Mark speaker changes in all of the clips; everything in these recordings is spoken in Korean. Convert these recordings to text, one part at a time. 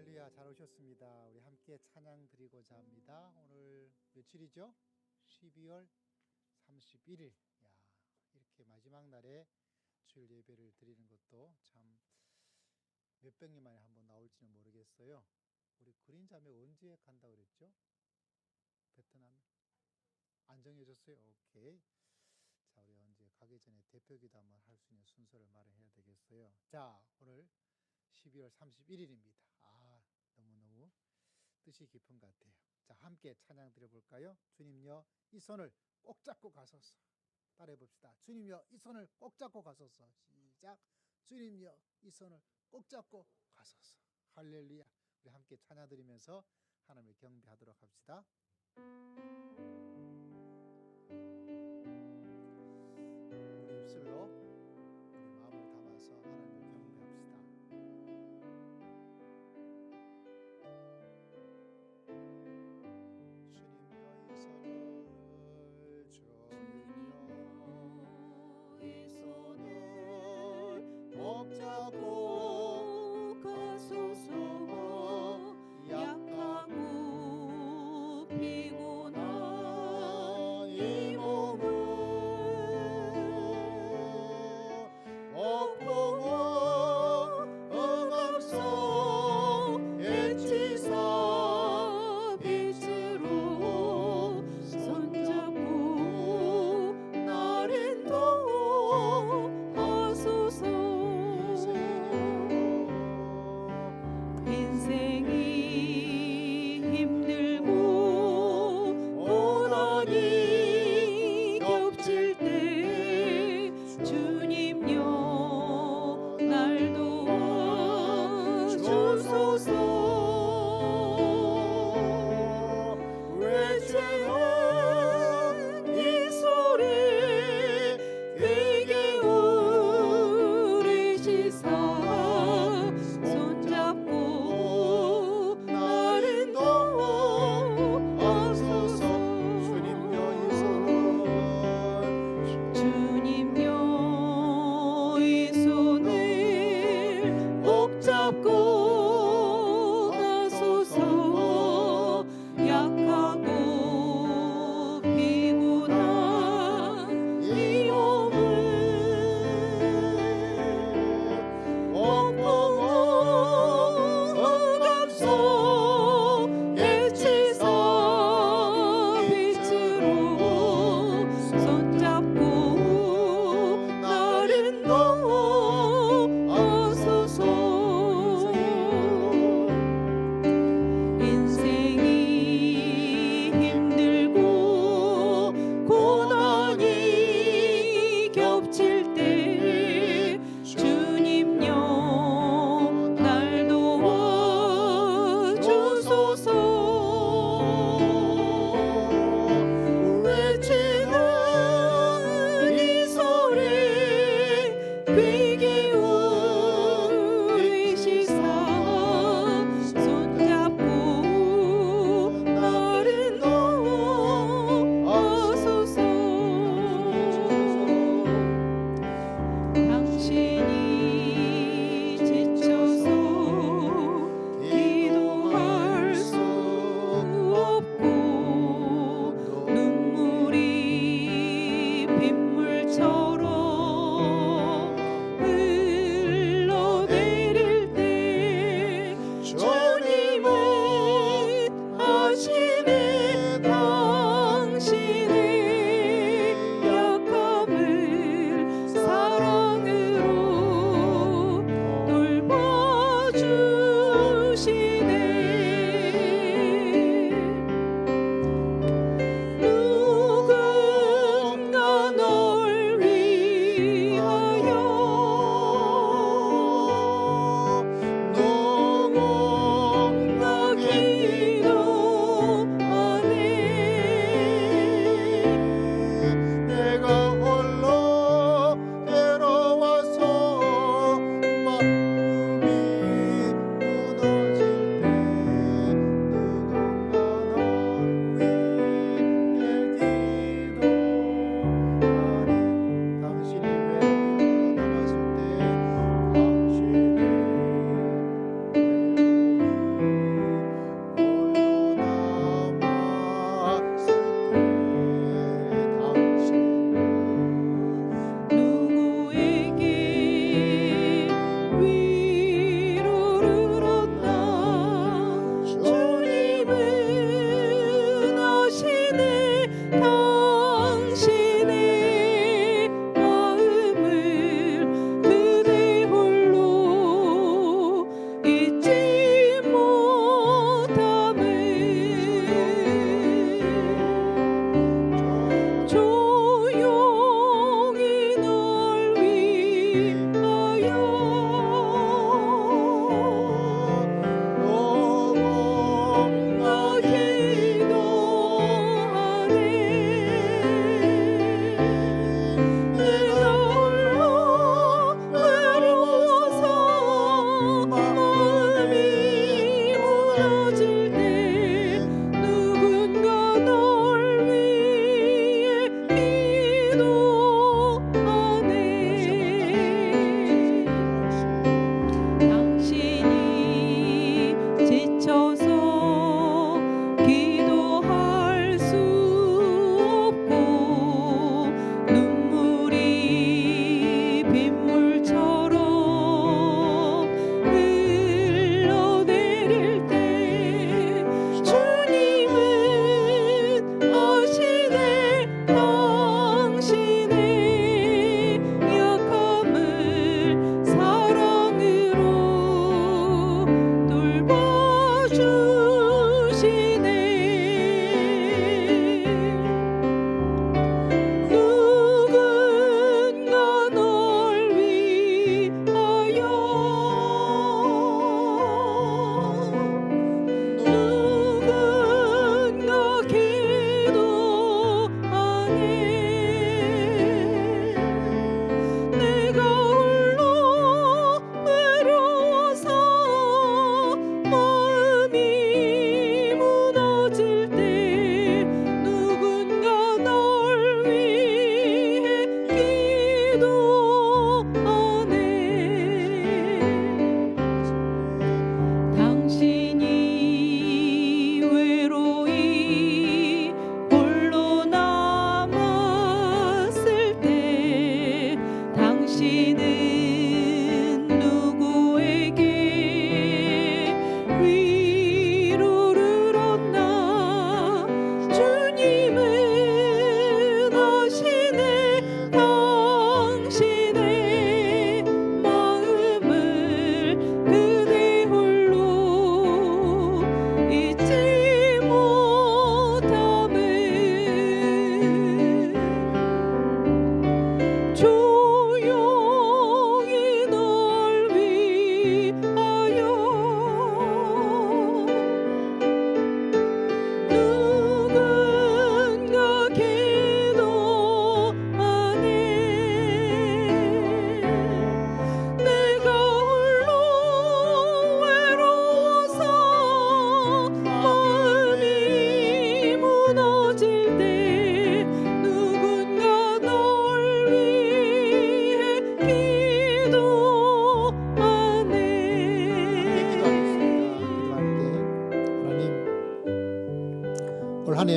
Speaker 1: 할렐루야, 잘 오셨습니다. 우리 함께 찬양 드리고자 합니다. 오늘 며칠이죠? 12월 31일. 야, 이렇게 마지막 날에 주일 예배를 드리는 것도 참 몇백 년 만에 한번 나올지는 모르겠어요. 우리 그린자매 언제 간다고 그랬죠? 베트남? 안 정해졌어요? 오케이. 자, 우리 언제 가기 전에 대표기도 한번 할 수 있는 순서를 마련해야 되겠어요. 자, 오늘 12월 31일입니다. 너무너무 뜻이 깊은 것 같아요. 자, 함께 찬양 드려볼까요? 주님여 이 손을 꼭 잡고 가소서. 따라해 봅시다. 주님여 이 손을 꼭 잡고 가소서. 시작. 주님여 이 손을 꼭 잡고 가소서. 할렐루야. 우리 함께 찬양 드리면서 하나님을 경배하도록 합시다. 우리 입술로 우리 마음을 담아서 하나님을 경배합시다.
Speaker 2: 꼭 잡고 가소서. 약하고 피곤한 이 몸을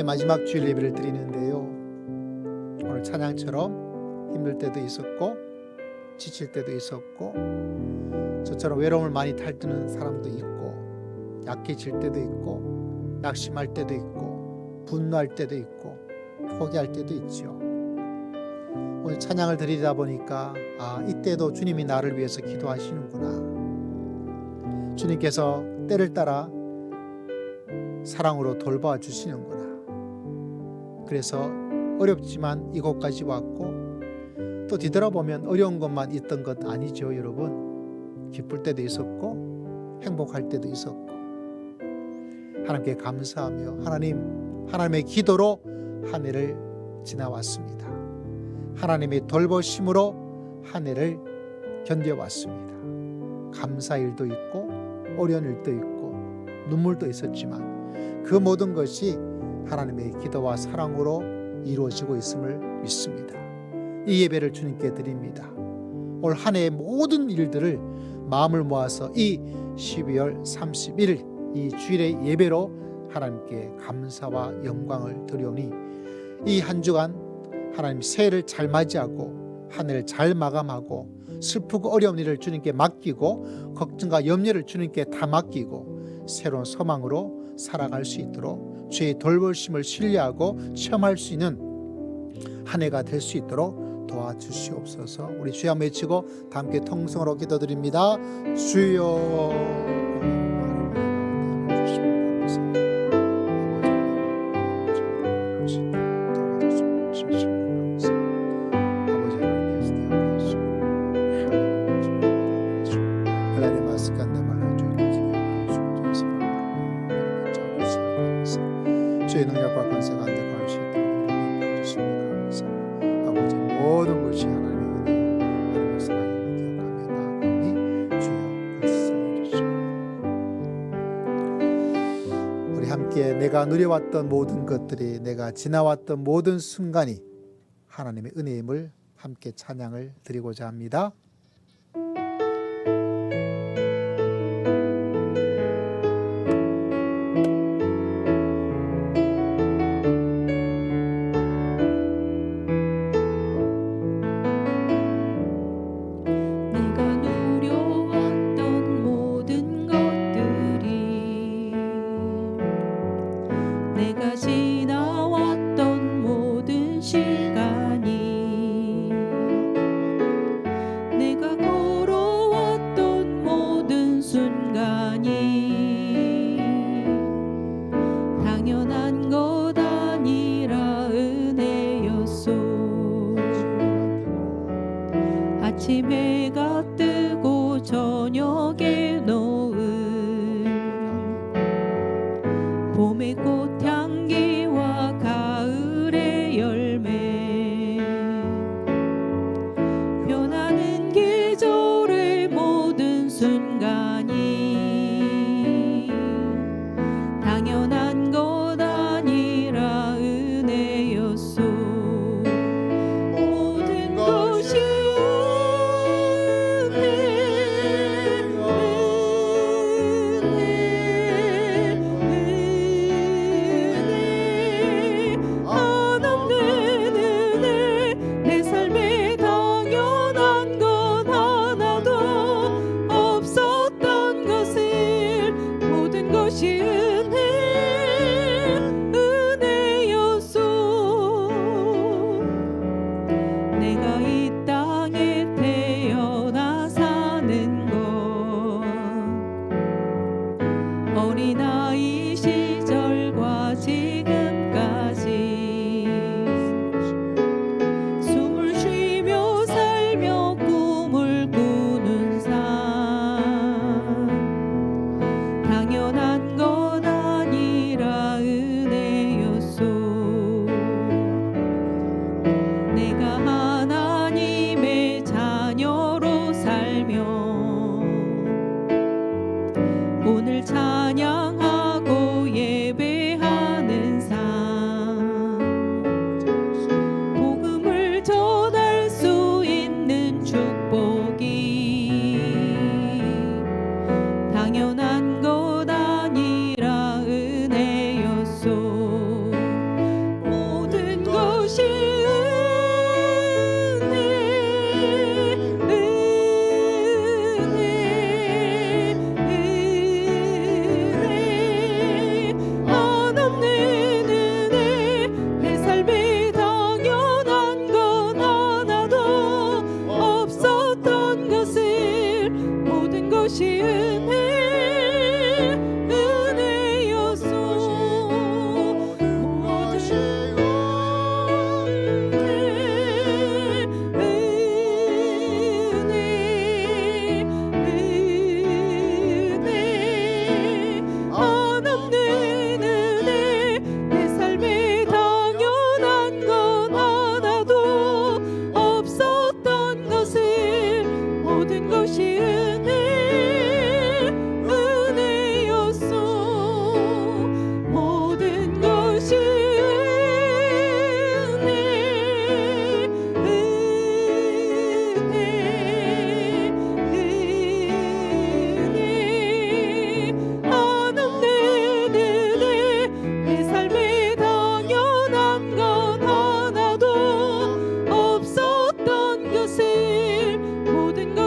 Speaker 1: 올해 마지막 주일 예배를 드리는데요. 오늘 찬양처럼 힘들 때도 있었고 지칠 때도 있었고 저처럼 외로움을 많이 탈드는 사람도 있고 약해질 때도 있고 낙심할 때도 있고 분노할 때도 있고 포기할 때도 있죠. 오늘 찬양을 드리다 보니까 이때도 주님이 나를 위해서 기도하시는구나. 주님께서 때를 따라 사랑으로 돌봐 주시는구나. 그래서 어렵지만 이곳까지 왔고 또 뒤돌아보면 어려운 것만 있던 것 아니죠, 여러분. 기쁠 때도 있었고 행복할 때도 있었고 하나님께 감사하며 하나님의 기도로 한 해를 지나왔습니다. 하나님의 돌보심으로 한 해를 견뎌왔습니다. 감사일도 있고 어려운 일도 있고 눈물도 있었지만 그 모든 것이 하나님의 기도와 사랑으로 이루어지고 있음을 믿습니다. 이 예배를 주님께 드립니다. 올 한 해의 모든 일들을 마음을 모아서 이 12월 31일 이 주일의 예배로 하나님께 감사와 영광을 드리오니 이 한 주간 하나님 새해를 잘 맞이하고 한 해를 잘 마감하고 슬프고 어려운 일을 주님께 맡기고 걱정과 염려를 주님께 다 맡기고 새로운 소망으로 살아갈 수 있도록 주의 돌보심을 신뢰하고 체험할 수 있는 한 해가 될 수 있도록 도와주시옵소서. 우리 주여 한번 외치고 다 함께 통성으로 기도드립니다. 주여 주의 능력과 권세가 안되고 수 있도록 이름을 주시옵소서. 아버지 모든 것이 하나님의 은혜 하나님의 사랑임을 기억하며 나아가오니 주여 불쌍히 주시옵소서. 우리 함께 내가 누려왔던 모든 것들이 내가 지나왔던 모든 순간이 하나님의 은혜임을 함께 찬양을 드리고자 합니다.
Speaker 2: 내가 지나왔던 모든 시간이 내가 걸어왔던 모든 순간이 당연한 것 아니라 은혜였소. 아침 해가 뜨고 저녁에 놓은 봄의 꽃향기와 가을의 열매 변하는 계절의 모든 순간이 당연한 것 아니라 은혜였소. 모든 것이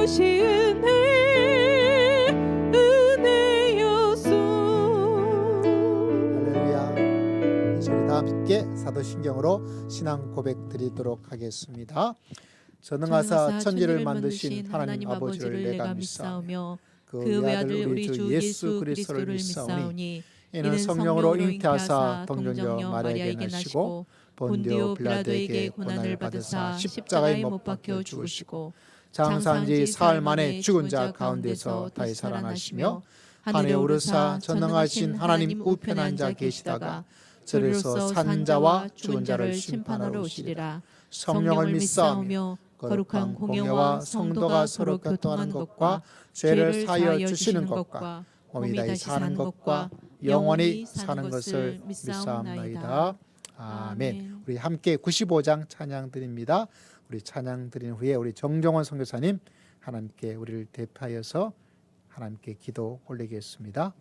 Speaker 2: 그것이 은혜였소.
Speaker 1: 할렐루야. 이제 우리 다 함께 사도신경으로 신앙 고백 드리도록 하겠습니다. 전능하사 천지를 만드신 하나님 아버지를 내가 믿사오며 그 외아들 우리 주 예수 그리스도를 믿사오니 이는 성령으로 잉태하사 동정녀 마리아에게 나시고 본디오 빌라도에게 고난을 받으사 십자가에 못 박혀 죽으시고 장사한 지 사흘 만에 죽은 자 가운데서 다시 살아나시며 하늘에 오르사 전능하신 하나님 우편에 앉아 계시다가 저리로서 산 자와 죽은 자를 심판하러 오시리라. 성령을 믿사오며 거룩한 공예와 성도가 서로 교통하는 것과 죄를 사하여 주시는 것과 몸이 다시 사는 것과 영원히 사는 것을 믿사옵나이다. 아멘. 우리 함께 95장 찬양 드립니다. 우리 찬양 드린 후에 우리 정정원 선교사님 하나님께 우리를 대표하여서 하나님께 기도 올리겠습니다.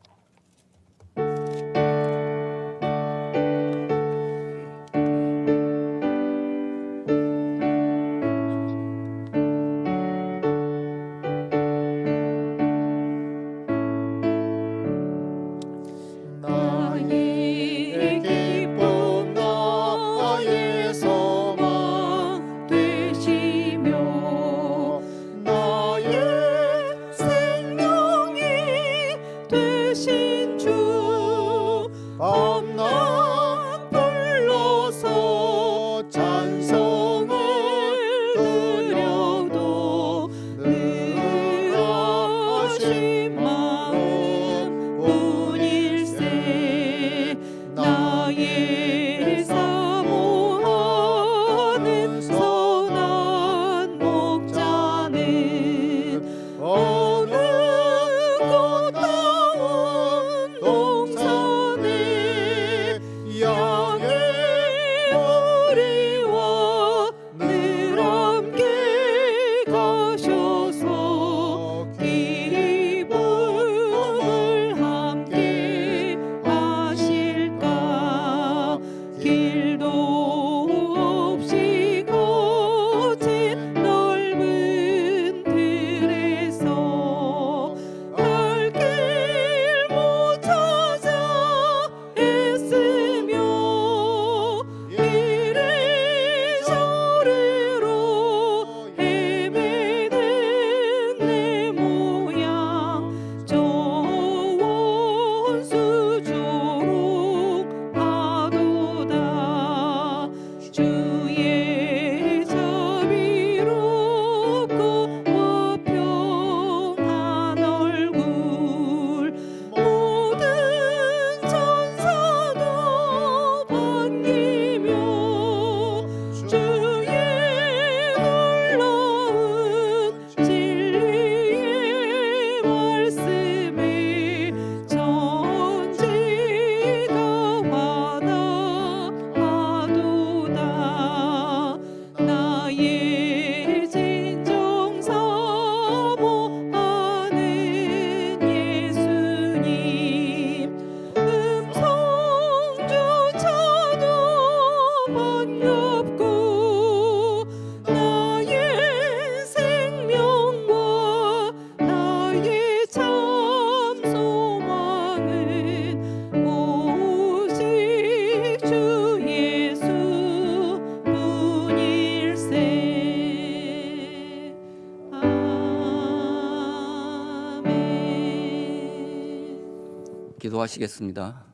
Speaker 3: 기도하시겠습니다.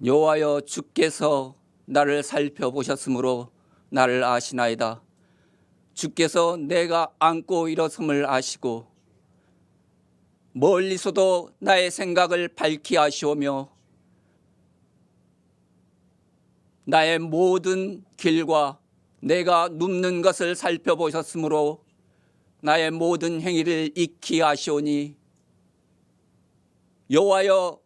Speaker 3: 여호와여, 주께서 나를 살펴보셨으므로 나를 아시나이다. 주께서 내가 앉고 일어섬을 아시고 멀리서도 나의 생각을 밝히 아시오며 나의 모든 길과 내가 눕는 것을 살펴보셨으므로 나의 모든 행위를 익히 아시오니 여호와여,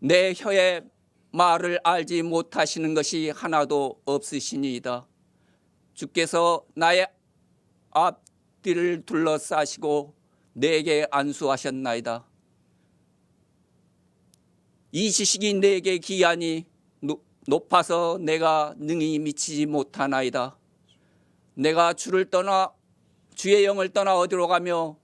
Speaker 3: 내 혀의 말을 알지 못하시는 것이 하나도 없으시니이다. 주께서 나의 앞뒤를 둘러싸시고 내게 안수하셨나이다. 이 지식이 내게 기하니 높아서 내가 능히 미치지 못하나이다. 내가 주를 떠나 주의 영을 떠나 어디로 가며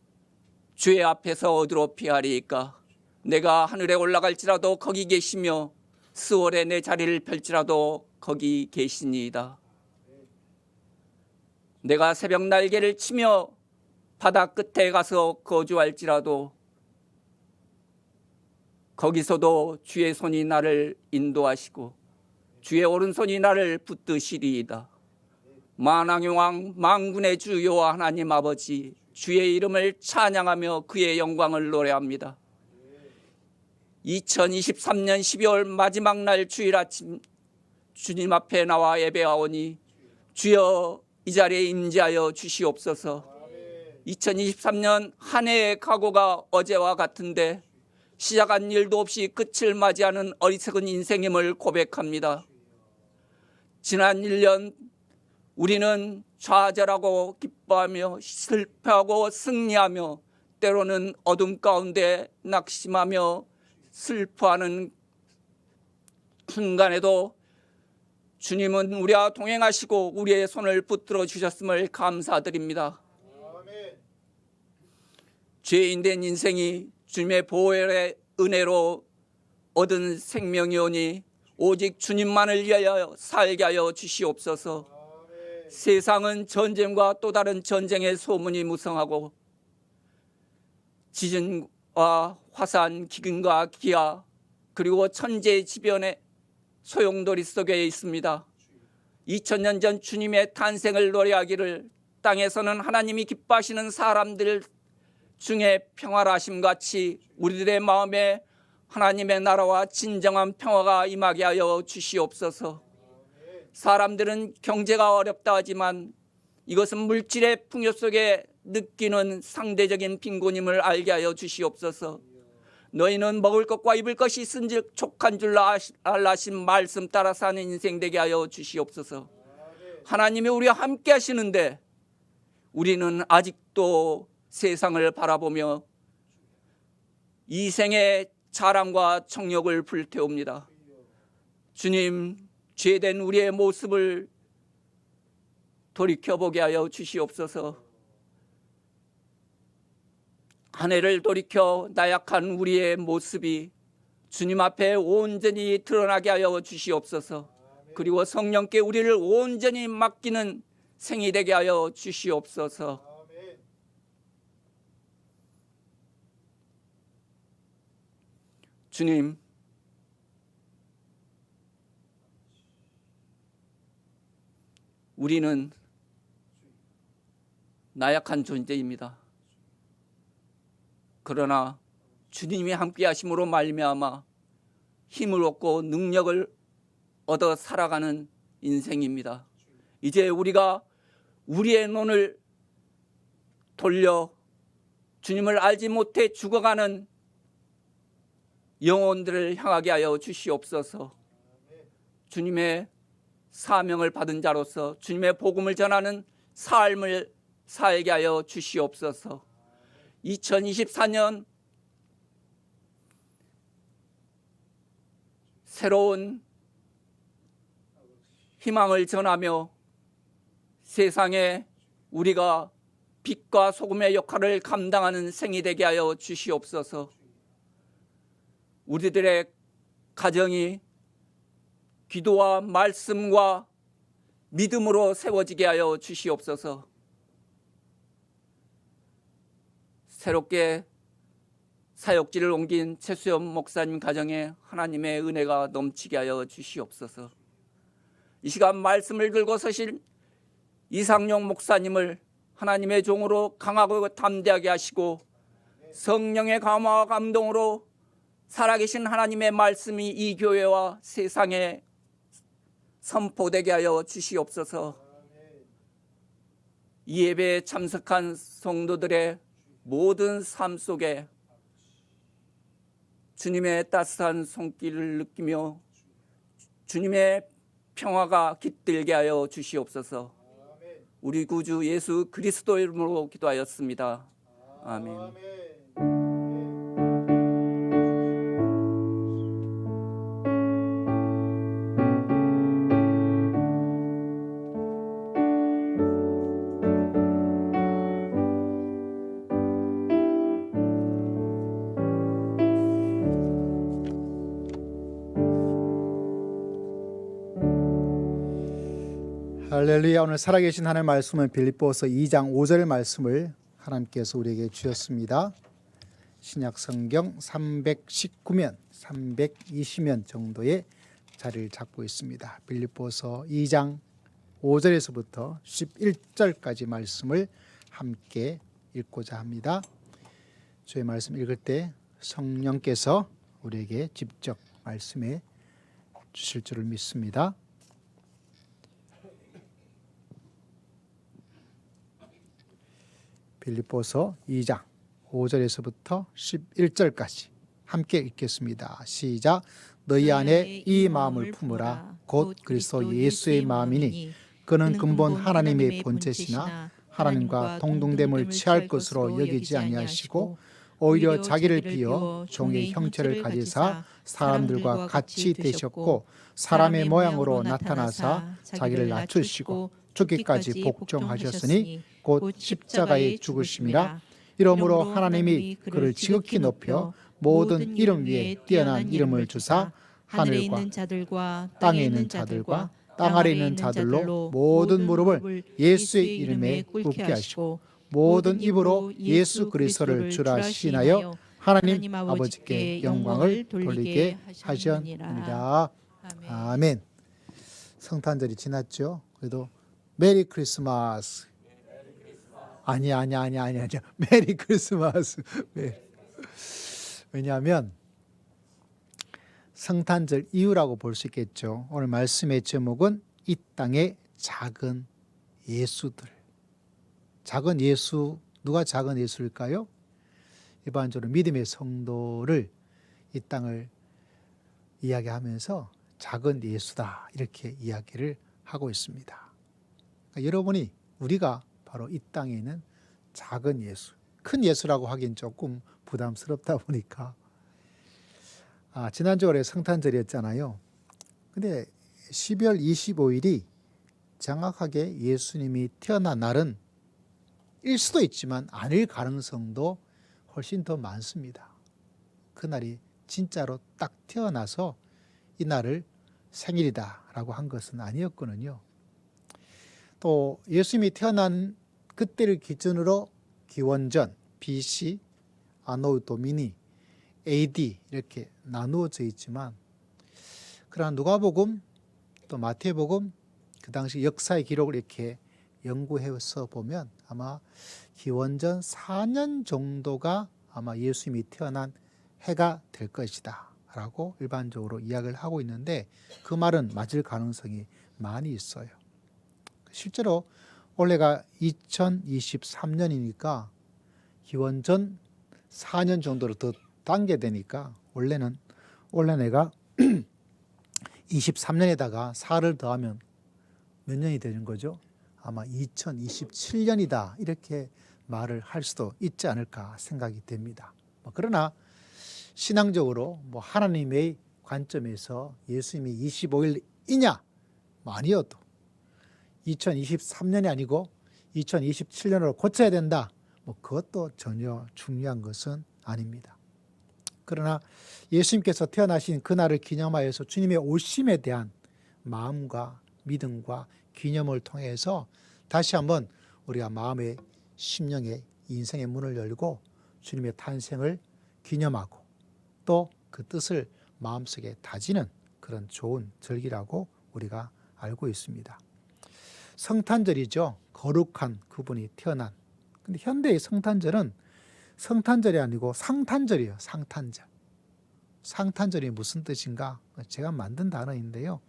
Speaker 3: 주의 앞에서 어디로 피하리이까? 내가 하늘에 올라갈지라도 거기 계시며 스월에 내 자리를 펼지라도 거기 계시니이다. 내가 새벽 날개를 치며 바다 끝에 가서 거주할지라도 거기서도 주의 손이 나를 인도하시고 주의 오른손이 나를 붙드시리이다. 만왕의 왕 만군의 주 여호와 하나님 아버지, 주의 이름을 찬양하며 그의 영광을 노래합니다. 2023년 12월 마지막 날 주일 아침 주님 앞에 나와 예배하오니 주여 이 자리에 임재하여 주시옵소서. 2023년 한 해의 각오가 어제와 같은데 시작한 일도 없이 끝을 맞이하는 어리석은 인생임을 고백합니다. 지난 1년 우리는 좌절하고 기뻐하며 슬퍼하고 승리하며 때로는 어둠 가운데 낙심하며 슬퍼하는 순간에도 주님은 우리와 동행하시고 우리의 손을 붙들어 주셨음을 감사드립니다. 죄인된 인생이 주님의 보혈의 은혜로 얻은 생명이오니 오직 주님만을 위하여 살게 하여 주시옵소서. 세상은 전쟁과 또 다른 전쟁의 소문이 무성하고 지진과 화산, 기근과 기아, 그리고 천재지변의 소용돌이 속에 있습니다. 2000년 전 주님의 탄생을 노래하기를 땅에서는 하나님이 기뻐하시는 사람들 중에 평화라 하심같이 우리들의 마음에 하나님의 나라와 진정한 평화가 임하게 하여 주시옵소서. 사람들은 경제가 어렵다 하지만 이것은 물질의 풍요 속에 느끼는 상대적인 빈곤임을 알게 하여 주시옵소서. 너희는 먹을 것과 입을 것이 있은즉 족한 줄 알라신 말씀 따라 사는 인생 되게 하여 주시옵소서. 하나님이 우리와 함께 하시는데 우리는 아직도 세상을 바라보며 이생의 자랑과 정욕을 불태웁니다. 주님, 죄된 우리의 모습을 돌이켜보게 하여 주시옵소서. 한 해를 돌이켜 나약한 우리의 모습이 주님 앞에 온전히 드러나게 하여 주시옵소서. 그리고 성령께 우리를 온전히 맡기는 생이 되게 하여 주시옵소서. 주님, 우리는 나약한 존재입니다. 그러나 주님이 함께 하심으로 말미암아 힘을 얻고 능력을 얻어 살아가는 인생입니다. 이제 우리가 우리의 눈을 돌려 주님을 알지 못해 죽어가는 영혼들을 향하게 하여 주시옵소서. 주님의 사명을 받은 자로서 주님의 복음을 전하는 삶을 살게 하여 주시옵소서. 2024년 새로운 희망을 전하며 세상에 우리가 빛과 소금의 역할을 감당하는 생이 되게 하여 주시옵소서. 우리들의 가정이 기도와 말씀과 믿음으로 세워지게 하여 주시옵소서. 새롭게 사역지를 옮긴 최수연 목사님 가정에 하나님의 은혜가 넘치게 하여 주시옵소서. 이 시간 말씀을 들고 서실 이상용 목사님을 하나님의 종으로 강하고 담대하게 하시고 성령의 감화와 감동으로 살아계신 하나님의 말씀이 이 교회와 세상에 선포되게 하여 주시옵소서. 이 예배에 참석한 성도들의 모든 삶 속에 주님의 따스한 손길을 느끼며 주님의 평화가 깃들게 하여 주시옵소서. 우리 구주 예수 그리스도 이름으로 기도하였습니다. 아멘.
Speaker 1: 할렐루야. 오늘 살아계신 하나님의 말씀은 빌립보서 2장 5절 말씀을 하나님께서 우리에게 주셨습니다. 신약 성경 319면 320면 정도의 자리를 잡고 있습니다. 빌립보서 2장 5절에서부터 11절까지 말씀을 함께 읽고자 합니다. 저희 말씀 읽을 때 성령께서 우리에게 직접 말씀해 주실 줄을 믿습니다. 빌립보서 2장 5절에서부터 11절까지 함께 읽겠습니다. 시작. 너희 안에 이 마음을 품으라. 곧 그리스도 예수의 마음이니 그는 근본 하나님의 본체시나 하나님과 동등됨을 취할 것으로 여기지 아니하시고 오히려 자기를 비어 종의 형체를 가지사 사람들과 같이 되셨고 사람의 모양으로 나타나사 자기를 낮추시고 죽기까지 복종하셨으니 곧 십자가에 죽으심이라. 이러므로 하나님이 그를 지극히 높여 모든 이름 위에 뛰어난 이름을 주사 하늘과 땅에 있는 자들과 땅 아래 있는 자들로 모든 무릎을 예수의 이름에 꿇게 하시고 모든 입으로 예수 그리스도를 주라 시인하여 하나님 아버지께 영광을 돌리게 하셨느니라. 아멘. 성탄절이 지났죠. 그래도 메리 크리스마스. 아니야. 메리 크리스마스. 왜냐하면 성탄절 이유라고 볼 수 있겠죠. 오늘 말씀의 제목은 이 땅의 작은 예수들. 작은 예수, 누가 작은 예수일까요? 일반적으로 믿음의 성도를 이 땅을 이야기하면서 작은 예수다 이렇게 이야기를 하고 있습니다. 그러니까 여러분이 우리가 바로 이 땅에 있는 작은 예수, 큰 예수라고 하긴 조금 부담스럽다 보니까 지난주에 성탄절이었잖아요. 근데 12월 25일이 정확하게 예수님이 태어난 날은 일 수도 있지만 아닐 가능성도 훨씬 더 많습니다. 그날이 진짜로 딱 태어나서 이 날을 생일이다라고 한 것은 아니었거든요. 또 예수님이 태어난 그때를 기준으로 기원전, BC, 아노 도미니, AD 이렇게 나누어져 있지만 그러나 누가복음 또 마태복음 그 당시 역사의 기록을 이렇게 연구해서 보면 아마 기원전 4년 정도가 아마 예수님이 태어난 해가 될 것이다 라고 일반적으로 이야기를 하고 있는데 그 말은 맞을 가능성이 많이 있어요. 실제로 올해가 2023년이니까 기원전 4년 정도로 더 당겨되니까 올해 내가 23년에다가 4를 더하면 몇 년이 되는 거죠? 아마 2027년이다 이렇게 말을 할 수도 있지 않을까 생각이 됩니다. 그러나 신앙적으로 하나님의 관점에서 예수님이 25일이냐 아니어도 2023년이 아니고 2027년으로 고쳐야 된다. 그것도 전혀 중요한 것은 아닙니다. 그러나 예수님께서 태어나신 그날을 기념하여서 주님의 오심에 대한 마음과 믿음과 기념을 통해서 다시 한번 우리가 마음의 심령의 인생의 문을 열고 주님의 탄생을 기념하고 또 그 뜻을 마음속에 다지는 그런 좋은 절기라고 우리가 알고 있습니다. 성탄절이죠. 거룩한 그분이 태어난. 근데 현대의 성탄절은 성탄절이 아니고 상탄절이에요. 상탄절. 상탄절이 무슨 뜻인가? 제가 만든 단어인데요.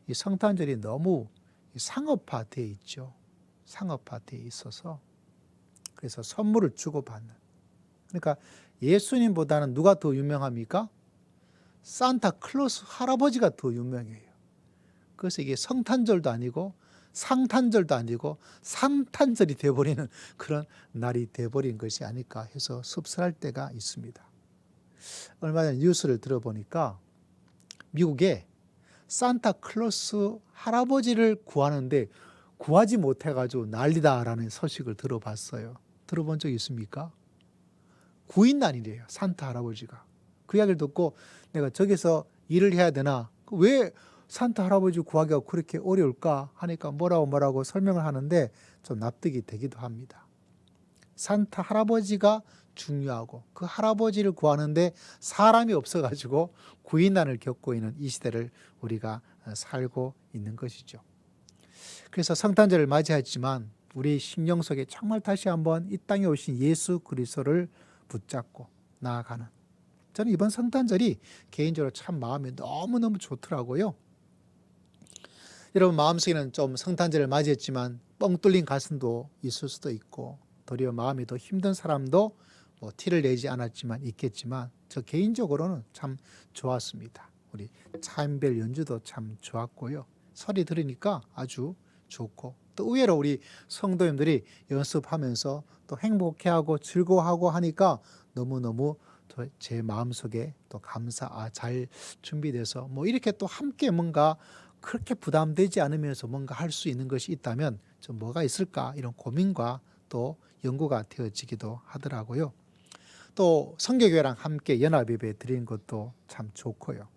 Speaker 1: 이 성탄절이 너무 상업화되어 있죠. 상업화되어 있어서 그래서 선물을 주고받는. 그러니까 예수님보다는 누가 더 유명합니까? 산타클로스 할아버지가 더 유명해요. 그래서 이게 성탄절도 아니고 상탄절도 아니고 산탄절이 되어버리는 그런 날이 되어버린 것이 아닐까 해서 씁쓸할 때가 있습니다. 얼마 전에 뉴스를 들어보니까 미국에 산타클로스 할아버지를 구하는데 구하지 못해가지고 난리다라는 소식을 들어봤어요. 들어본 적 있습니까? 구인난이래요. 산타 할아버지가. 그 이야기를 듣고 내가 저기서 일을 해야 되나? 왜 산타 할아버지 구하기가 그렇게 어려울까 하니까 뭐라고 설명을 하는데 좀 납득이 되기도 합니다. 산타 할아버지가 중요하고 그 할아버지를 구하는데 사람이 없어가지고 구인난을 겪고 있는 이 시대를 우리가 살고 있는 것이죠. 그래서 성탄절을 맞이했지만 우리 심령 속에 정말 다시 한번 이 땅에 오신 예수 그리스도를 붙잡고 나아가는, 저는 이번 성탄절이 개인적으로 참 마음이 너무너무 좋더라고요. 여러분 마음속에는 좀 성탄절을 맞이했지만 뻥 뚫린 가슴도 있을 수도 있고 도리어 마음이 더 힘든 사람도 뭐 티를 내지 않았지만 있겠지만 저 개인적으로는 참 좋았습니다. 우리 차인별 연주도 참 좋았고요. 소리 들으니까 아주 좋고 또 의외로 우리 성도님들이 연습하면서 또 행복해하고 즐거워하고 하니까 너무너무 제 마음속에 또 감사, 잘 준비돼서 뭐 이렇게 또 함께 뭔가 그렇게 부담되지 않으면서 뭔가 할 수 있는 것이 있다면 좀 뭐가 있을까 이런 고민과 또 연구가 되어지기도 하더라고요. 또 성교교회랑 함께 연합예배 드리는 것도 참 좋고요.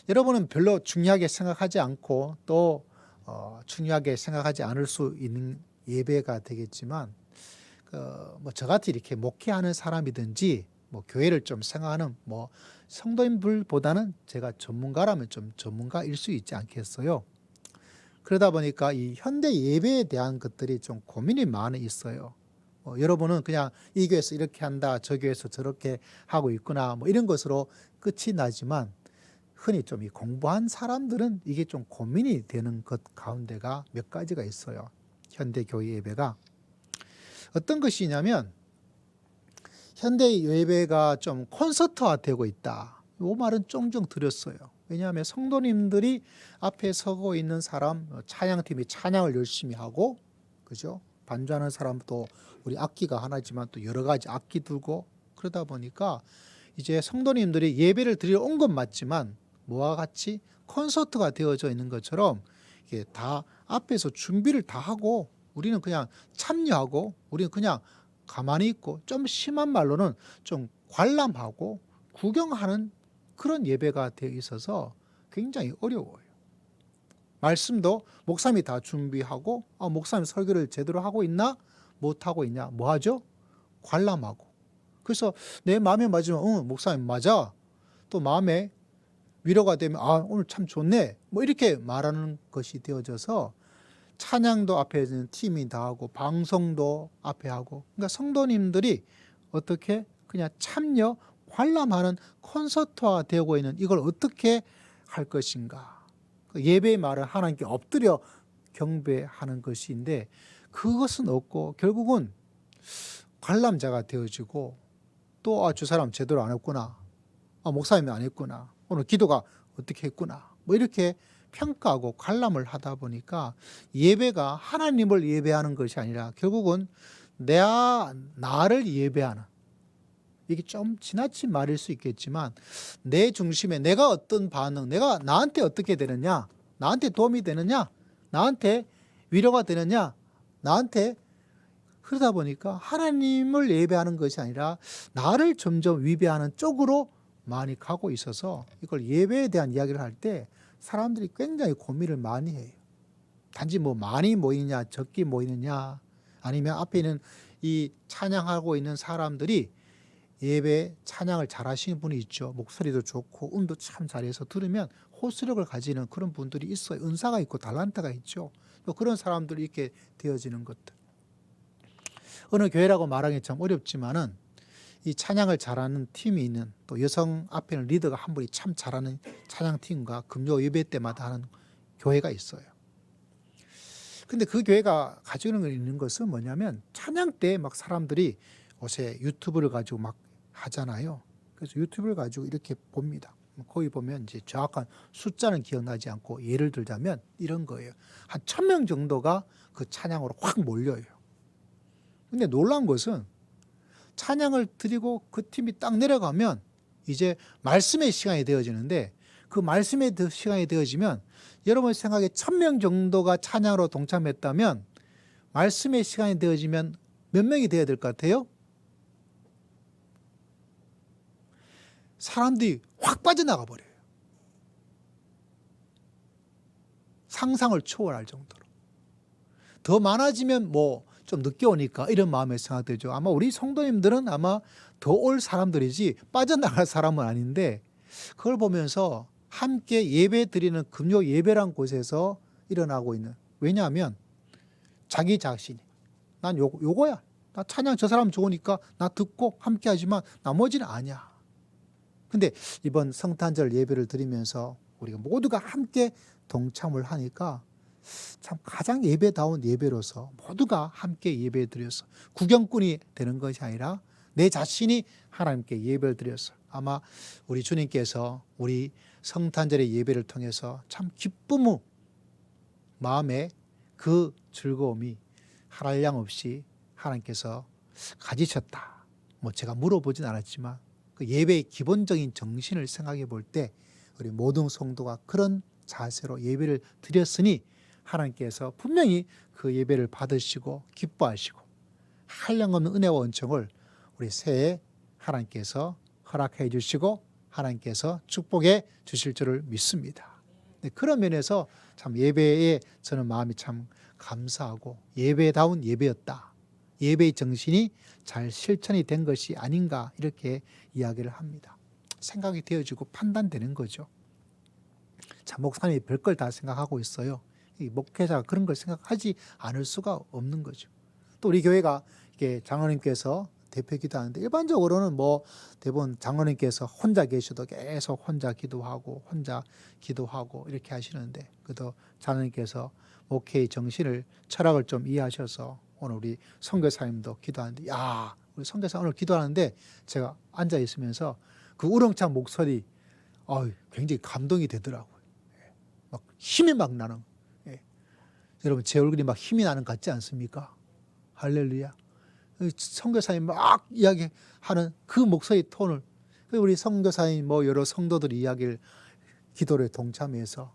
Speaker 1: 여러분은 별로 중요하게 생각하지 않고 또 중요하게 생각하지 않을 수 있는 예배가 되겠지만 뭐 저같이 이렇게 목회하는 사람이든지 뭐 교회를 좀 생각하는 뭐 성도인들보다는 제가 전문가라면 좀 전문가일 수 있지 않겠어요. 그러다 보니까 이 현대 예배에 대한 것들이 좀 고민이 많이 있어요. 여러분은 그냥 이 교회에서 이렇게 한다, 저 교회에서 저렇게 하고 있구나, 뭐 이런 것으로 끝이 나지만 흔히 좀 이 공부한 사람들은 이게 좀 고민이 되는 것 가운데가 몇 가지가 있어요. 현대 교회 예배가 어떤 것이냐면 현대 예배가 좀 콘서트화 되고 있다. 이 말은 종종 들었어요. 왜냐하면 성도님들이 앞에 서고 있는 사람, 찬양팀이 찬양을 열심히 하고, 그죠? 반주하는 사람도 우리 악기가 하나지만 또 여러 가지 악기 들고 그러다 보니까 이제 성도님들이 예배를 드리러 온 건 맞지만 뭐와 같이 콘서트가 되어져 있는 것처럼 이게 다 앞에서 준비를 다 하고 우리는 그냥 참여하고 우리는 그냥 가만히 있고 좀 심한 말로는 좀 관람하고 구경하는 그런 예배가 되어 있어서 굉장히 어려워요. 말씀도 목사님이 다 준비하고 목사님 설교를 제대로 하고 있나 못하고 있냐 뭐 하죠? 관람하고. 그래서 내 마음에 맞으면 목사님 맞아. 또 마음에 위로가 되면 오늘 참 좋네 뭐 이렇게 말하는 것이 되어져서 찬양도 앞에 있는 팀이 다 하고 방송도 앞에 하고 그러니까 성도님들이 어떻게 그냥 참여 관람하는 콘서트화 되고 있는 이걸 어떻게 할 것인가. 예배의 말은 하나님께 엎드려 경배하는 것인데 그것은 없고 결국은 관람자가 되어지고 또 저 사람 제대로 안 했구나. 목사님이 안 했구나. 오늘 기도가 어떻게 했구나. 뭐 이렇게 평가하고 관람을 하다 보니까 예배가 하나님을 예배하는 것이 아니라 결국은 나를 예배하는, 이게 좀 지나친 말일 수 있겠지만 내 중심에 내가 어떤 반응, 내가 나한테 어떻게 되느냐, 나한테 도움이 되느냐, 나한테 위로가 되느냐, 나한테 그러다 보니까 하나님을 예배하는 것이 아니라 나를 점점 위배하는 쪽으로 많이 가고 있어서 이걸 예배에 대한 이야기를 할 때 사람들이 굉장히 고민을 많이 해요. 단지 뭐 많이 모이느냐 적게 모이느냐 아니면 앞에 있는 이 찬양하고 있는 사람들이 예배 찬양을 잘하시는 분이 있죠. 목소리도 좋고 음도 참 잘해서 들으면 호소력을 가지는 그런 분들이 있어요. 은사가 있고 달란트가 있죠. 또 그런 사람들이 이렇게 되어지는 것들. 어느 교회라고 말하기 참 어렵지만은 이 찬양을 잘하는 팀이 있는 또 여성 앞에는 리더가 한 분이 참 잘하는 찬양팀과 금요 예배 때마다 하는 교회가 있어요. 근데 그 교회가 가지고 있는 것은 뭐냐면 찬양 때 막 사람들이 요새 유튜브를 가지고 막 하잖아요. 그래서 유튜브를 가지고 이렇게 봅니다. 거기 보면 이제 정확한 숫자는 기억나지 않고 예를 들자면 이런 거예요. 한 1000명 정도가 그 찬양으로 확 몰려요. 근데 놀라운 것은 찬양을 드리고 그 팀이 딱 내려가면 이제 말씀의 시간이 되어지는데 그 말씀의 시간이 되어지면 여러분 생각에 1000명 정도가 찬양으로 동참했다면 말씀의 시간이 되어지면 몇 명이 되어야 될 것 같아요? 사람들이 확 빠져나가 버려요. 상상을 초월할 정도로. 더 많아지면 뭐 좀 늦게 오니까 이런 마음에 생각되죠. 아마 우리 성도님들은 아마 더 올 사람들이지 빠져나갈 사람은 아닌데 그걸 보면서 함께 예배 드리는 금요 예배란 곳에서 일어나고 있는, 왜냐하면 자기 자신이 난 요거야. 나 찬양 저 사람 좋으니까 나 듣고 함께 하지만 나머지는 아니야. 근데 이번 성탄절 예배를 드리면서 우리가 모두가 함께 동참을 하니까 참 가장 예배다운 예배로서 모두가 함께 예배 드려서 구경꾼이 되는 것이 아니라 내 자신이 하나님께 예배를 드려서 아마 우리 주님께서 우리 성탄절의 예배를 통해서 참 기쁨의 마음에 그 즐거움이 한량 없이 하나님께서 가지셨다. 뭐 제가 물어보진 않았지만 그 예배의 기본적인 정신을 생각해 볼 때 우리 모든 성도가 그런 자세로 예배를 드렸으니 하나님께서 분명히 그 예배를 받으시고 기뻐하시고 한량없는 은혜와 은총을 우리 새해 하나님께서 허락해 주시고 하나님께서 축복해 주실 줄을 믿습니다. 그런 면에서 참 예배에 저는 마음이 참 감사하고 예배다운 예배였다. 예배의 정신이 잘 실천이 된 것이 아닌가 이렇게 이야기를 합니다. 생각이 되어지고 판단되는 거죠. 참 목사님이 별걸 다 생각하고 있어요. 이 목회자가 그런 걸 생각하지 않을 수가 없는 거죠. 또 우리 교회가 이게 장로님께서 대표 기도하는데 일반적으로는 뭐 대부분 장로님께서 혼자 계셔도 계속 혼자 기도하고 이렇게 하시는데 그래도 장로님께서 목회의 정신을 철학을 좀 이해하셔서 오늘 우리 선교사님도 기도하는데 야 우리 선교사 오늘 기도하는데 제가 앉아 있으면서 그 우렁찬 목소리 굉장히 감동이 되더라고요. 막 힘이 막 나는. 여러분 제 얼굴이 막 힘이 나는 것 같지 않습니까? 할렐루야. 선교사님 막 이야기하는 그 목소리 톤을 우리 선교사님 뭐 여러 성도들이 이야기를 기도를 동참해서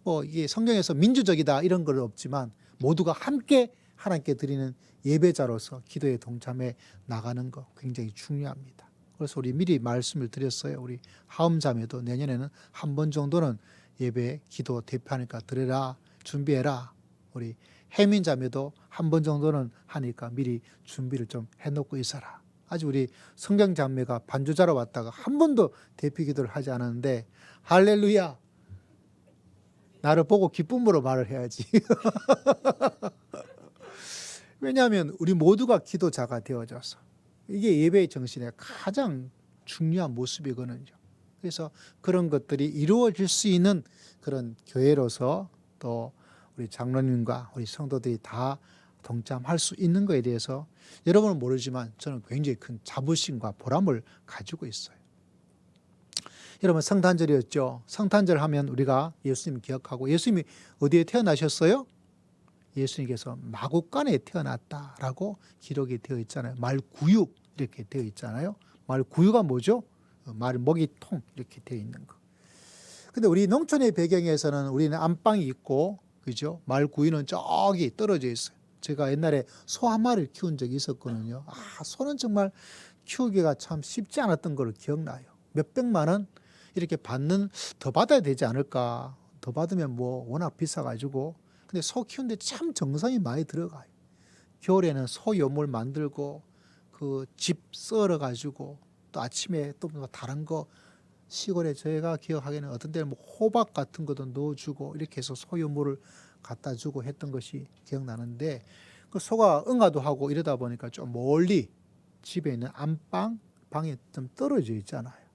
Speaker 1: 뭐 이게 성경에서 민주적이다 이런 건 없지만 모두가 함께 하나님께 드리는 예배자로서 기도에 동참해 나가는 거 굉장히 중요합니다. 그래서 우리 미리 말씀을 드렸어요. 우리 하음자매도 내년에는 한 번 정도는 예배 기도 대표하니까 드려라 준비해라. 우리 해민자매도 한 번 정도는 하니까 미리 준비를 좀 해놓고 있어라. 아직 우리 성경자매가 반주자로 왔다가 한 번도 대표 기도를 하지 않았는데 할렐루야. 나를 보고 기쁨으로 말을 해야지. 왜냐하면 우리 모두가 기도자가 되어져서 이게 예배의 정신의 가장 중요한 모습이거든요. 그래서 그런 것들이 이루어질 수 있는 그런 교회로서 또 우리 장로님과 우리 성도들이 다 동참할 수 있는 것에 대해서 여러분은 모르지만 저는 굉장히 큰 자부심과 보람을 가지고 있어요. 여러분 성탄절이었죠. 성탄절 하면 우리가 예수님 기억하고 예수님이 어디에 태어나셨어요? 예수님께서 마구간에 태어났다라고 기록이 되어 있잖아요. 말구유 이렇게 되어 있잖아요. 말구유가 뭐죠? 말 먹이 통 이렇게 되어 있는 거. 근데 우리 농촌의 배경에서는 우리는 안방이 있고 그죠? 말구유는 저기 떨어져 있어요. 제가 옛날에 소 한 마리를 키운 적이 있었거든요. 소는 정말 키우기가 참 쉽지 않았던 걸 기억나요. 몇백만 원 이렇게 더 받아야 되지 않을까. 더 받으면 뭐 워낙 비싸가지고. 근데 소 키우는데 참 정성이 많이 들어가요. 겨울에는 소 요물 만들고 그 집 썰어가지고 또 아침에 또 다른 거 시골에 저희가 기억하기에는 어떤 때는 뭐 호박 같은 것도 넣어주고 이렇게 해서 소유물을 갖다 주고 했던 것이 기억나는데 그 소가 응아도 하고 이러다 보니까 좀 멀리 집에 있는 방에 좀 떨어져 있잖아요.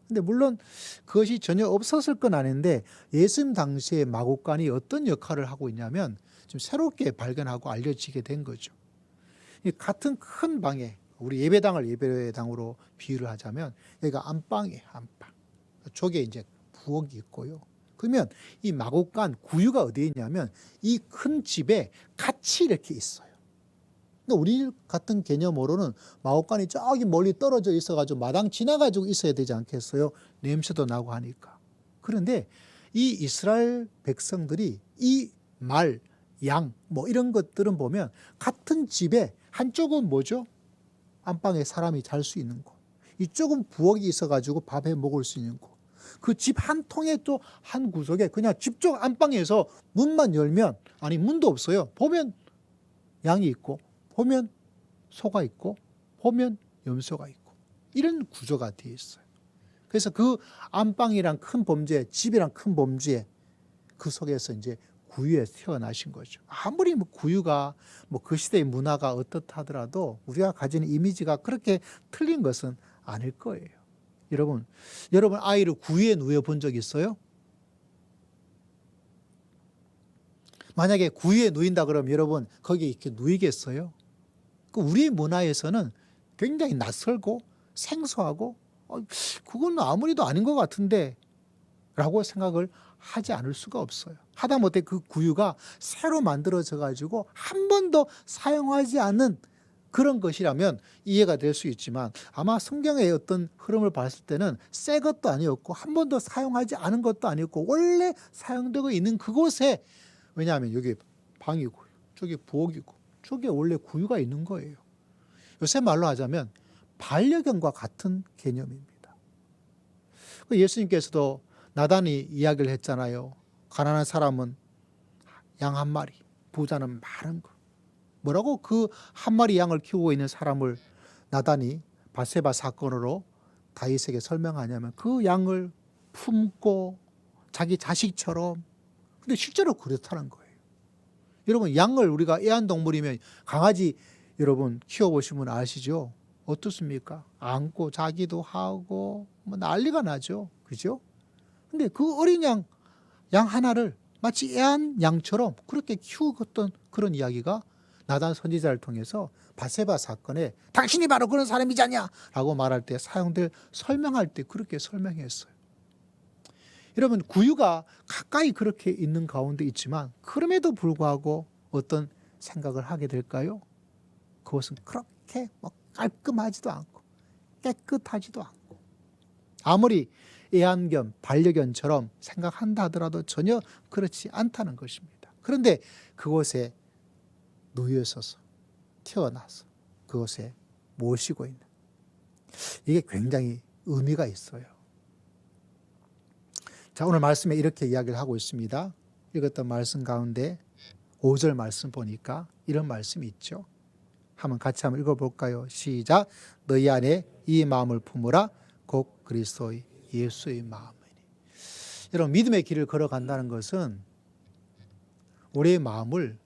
Speaker 1: 근데 물론 그것이 전혀 없었을 건 아닌데 예수님 당시에 마구간이 어떤 역할을 하고 있냐면 좀 새롭게 발견하고 알려지게 된 거죠. 이 같은 큰 방에 우리 예배당을 예배당으로 비유를 하자면 여기가 안방이에요. 안방. 저게 이제 부엌이 있고요. 그러면 이 마구간 구유가 어디에 있냐면 이 큰 집에 같이 이렇게 있어요. 근데 우리 같은 개념으로는 마구간이 저기 멀리 떨어져 있어가지고 마당 지나가지고 있어야 되지 않겠어요? 냄새도 나고 하니까. 그런데 이 이스라엘 백성들이 이 말, 양, 뭐 이런 것들은 보면 같은 집에 한쪽은 뭐죠? 안방에 사람이 잘 수 있는 곳. 이쪽은 부엌이 있어가지고 밥해 먹을 수 있는 곳. 그 집 한 통에 또 한 구석에 그냥 집 쪽 안방에서 문만 열면, 아니 문도 없어요. 보면 양이 있고, 보면 소가 있고, 보면 염소가 있고, 이런 구조가 되어 있어요. 그래서 그 안방이란 큰 범죄, 집이란 큰 범죄, 그 속에서 이제 구유에 태어나신 거죠. 아무리 뭐 구유가 뭐 그 시대의 문화가 어떻다 하더라도 우리가 가지는 이미지가 그렇게 틀린 것은 아닐 거예요. 여러분 아이를 구유에 누워 본 적 있어요? 만약에 구유에 누인다 그러면 여러분 거기에 이렇게 누이겠어요? 우리 문화에서는 굉장히 낯설고 생소하고 그건 아무리도 아닌 것 같은데 라고 생각을 하지 않을 수가 없어요. 하다못해 그 구유가 새로 만들어져 가지고 한 번도 사용하지 않은 그런 것이라면 이해가 될 수 있지만, 아마 성경의 어떤 흐름을 봤을 때는 새 것도 아니었고 한 번도 사용하지 않은 것도 아니었고 원래 사용되고 있는 그곳에, 왜냐하면 여기 방이고 저기 부엌이고 저기 원래 구유가 있는 거예요. 요새 말로 하자면 반려견과 같은 개념입니다. 예수님께서도 나단이 이야기를 했잖아요. 가난한 사람은 양 한 마리, 부자는 많은 거. 뭐라고 그 한 마리 양을 키우고 있는 사람을 나단이 밧세바 사건으로 다윗에게 설명하냐면 그 양을 품고 자기 자식처럼, 근데 실제로 그렇다는 거예요. 여러분 양을 우리가 애완동물이면 강아지 여러분 키워보시면 아시죠? 어떻습니까? 안고 자기도 하고 뭐 난리가 나죠. 그죠? 근데 그 어린 양 하나를 마치 애완양처럼 그렇게 키우었던 그런 이야기가 나단 선지자를 통해서 밧세바 사건에 당신이 바로 그런 사람이잖냐 라고 말할 때 사용될, 설명할 때 그렇게 설명했어요. 여러분 구유가 가까이 그렇게 있는 가운데 있지만 그럼에도 불구하고 어떤 생각을 하게 될까요? 그것은 그렇게 뭐 깔끔하지도 않고 깨끗하지도 않고 아무리 애완견, 반려견처럼 생각한다 하더라도 전혀 그렇지 않다는 것입니다. 그런데 그곳에 놓여 있어서 태어나서 그곳에 모시고 있는, 이게 굉장히 의미가 있어요. 자, 오늘 말씀에 이렇게 이야기를 하고 있습니다. 읽었던 말씀 가운데 5절 말씀 보니까 이런 말씀이 있죠. 한번 같이 한번 읽어볼까요? 시작. 너희 안에 이 마음을 품으라. 곧 그리스도의 예수의 마음이니. 여러분 믿음의 길을 걸어간다는 것은 우리의 마음을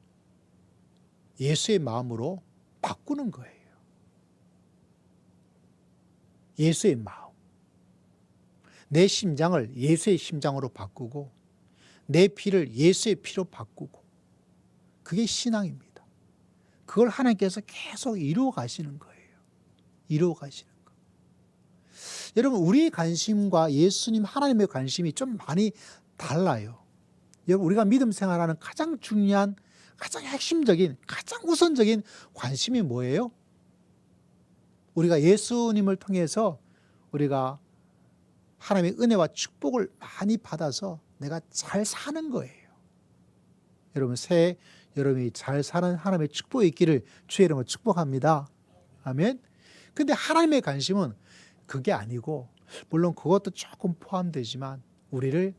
Speaker 1: 예수의 마음으로 바꾸는 거예요. 예수의 마음. 내 심장을 예수의 심장으로 바꾸고 내 피를 예수의 피로 바꾸고, 그게 신앙입니다. 그걸 하나님께서 계속 이루어 가시는 거예요. 이루어 가시는 거. 여러분 우리의 관심과 예수님 하나님의 관심이 좀 많이 달라요. 여러분 우리가 믿음 생활하는 가장 중요한, 가장 핵심적인, 가장 우선적인 관심이 뭐예요? 우리가 예수님을 통해서 우리가 하나님의 은혜와 축복을 많이 받아서 내가 잘 사는 거예요. 여러분 새해 여러분이 잘 사는 하나님의 축복이 있기를 주의 이름으로 축복합니다. 아멘. 근데 하나님의 관심은 그게 아니고, 물론 그것도 조금 포함되지만 우리를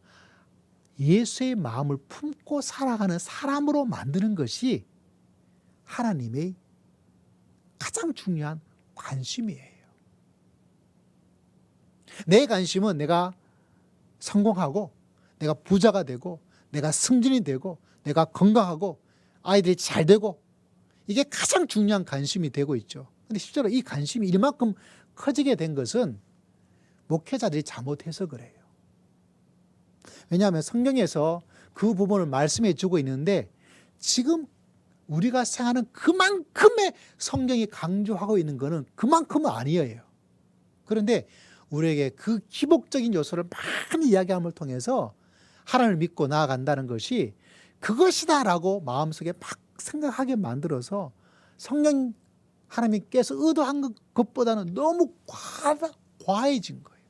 Speaker 1: 예수의 마음을 품고 살아가는 사람으로 만드는 것이 하나님의 가장 중요한 관심이에요. 내 관심은 내가 성공하고 내가 부자가 되고 내가 승진이 되고 내가 건강하고 아이들이 잘 되고, 이게 가장 중요한 관심이 되고 있죠. 근데 실제로 이 관심이 이만큼 커지게 된 것은 목회자들이 잘못해서 그래요. 왜냐하면 성경에서 그 부분을 말씀해 주고 있는데 지금 우리가 생각하는 그만큼의 성경이 강조하고 있는 것은 그만큼은 아니에요. 그런데 우리에게 그 기복적인 요소를 많이 이야기함을 통해서 하나님을 믿고 나아간다는 것이 그것이다라고 마음속에 막 생각하게 만들어서 성령 하나님께서 의도한 것보다는 너무 과해진 거예요.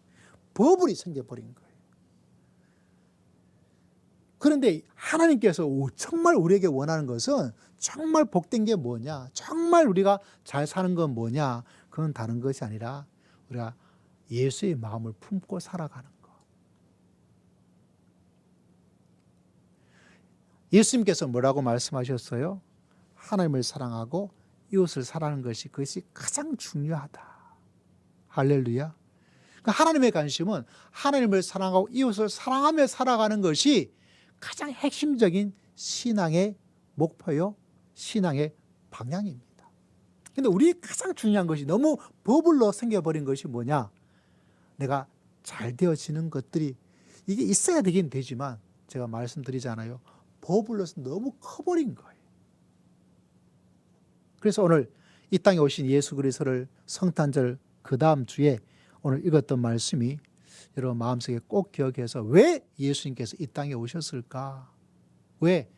Speaker 1: 버블이 생겨버린 거예요. 그런데 하나님께서 정말 우리에게 원하는 것은 정말 복된 게 뭐냐, 정말 우리가 잘 사는 건 뭐냐, 그건 다른 것이 아니라 우리가 예수의 마음을 품고 살아가는 것. 예수님께서 뭐라고 말씀하셨어요? 하나님을 사랑하고 이웃을 사랑하는 것이 그것이 가장 중요하다. 할렐루야. 그러니까 하나님의 관심은 하나님을 사랑하고 이웃을 사랑하며 살아가는 것이 가장 핵심적인 신앙의 목표요, 신앙의 방향입니다. 그런데 우리 가장 중요한 것이 너무 버블로 생겨버린 것이 뭐냐? 내가 잘 되어지는 것들이 이게 있어야 되긴 되지만 제가 말씀드리잖아요. 버블로서 너무 커버린 거예요. 그래서 오늘 이 땅에 오신 예수 그리스도를 성탄절 그 다음 주에 오늘 읽었던 말씀이 여러분 마음속에 꼭 기억해서 왜 예수님께서 이 땅에 오셨을까? 왜?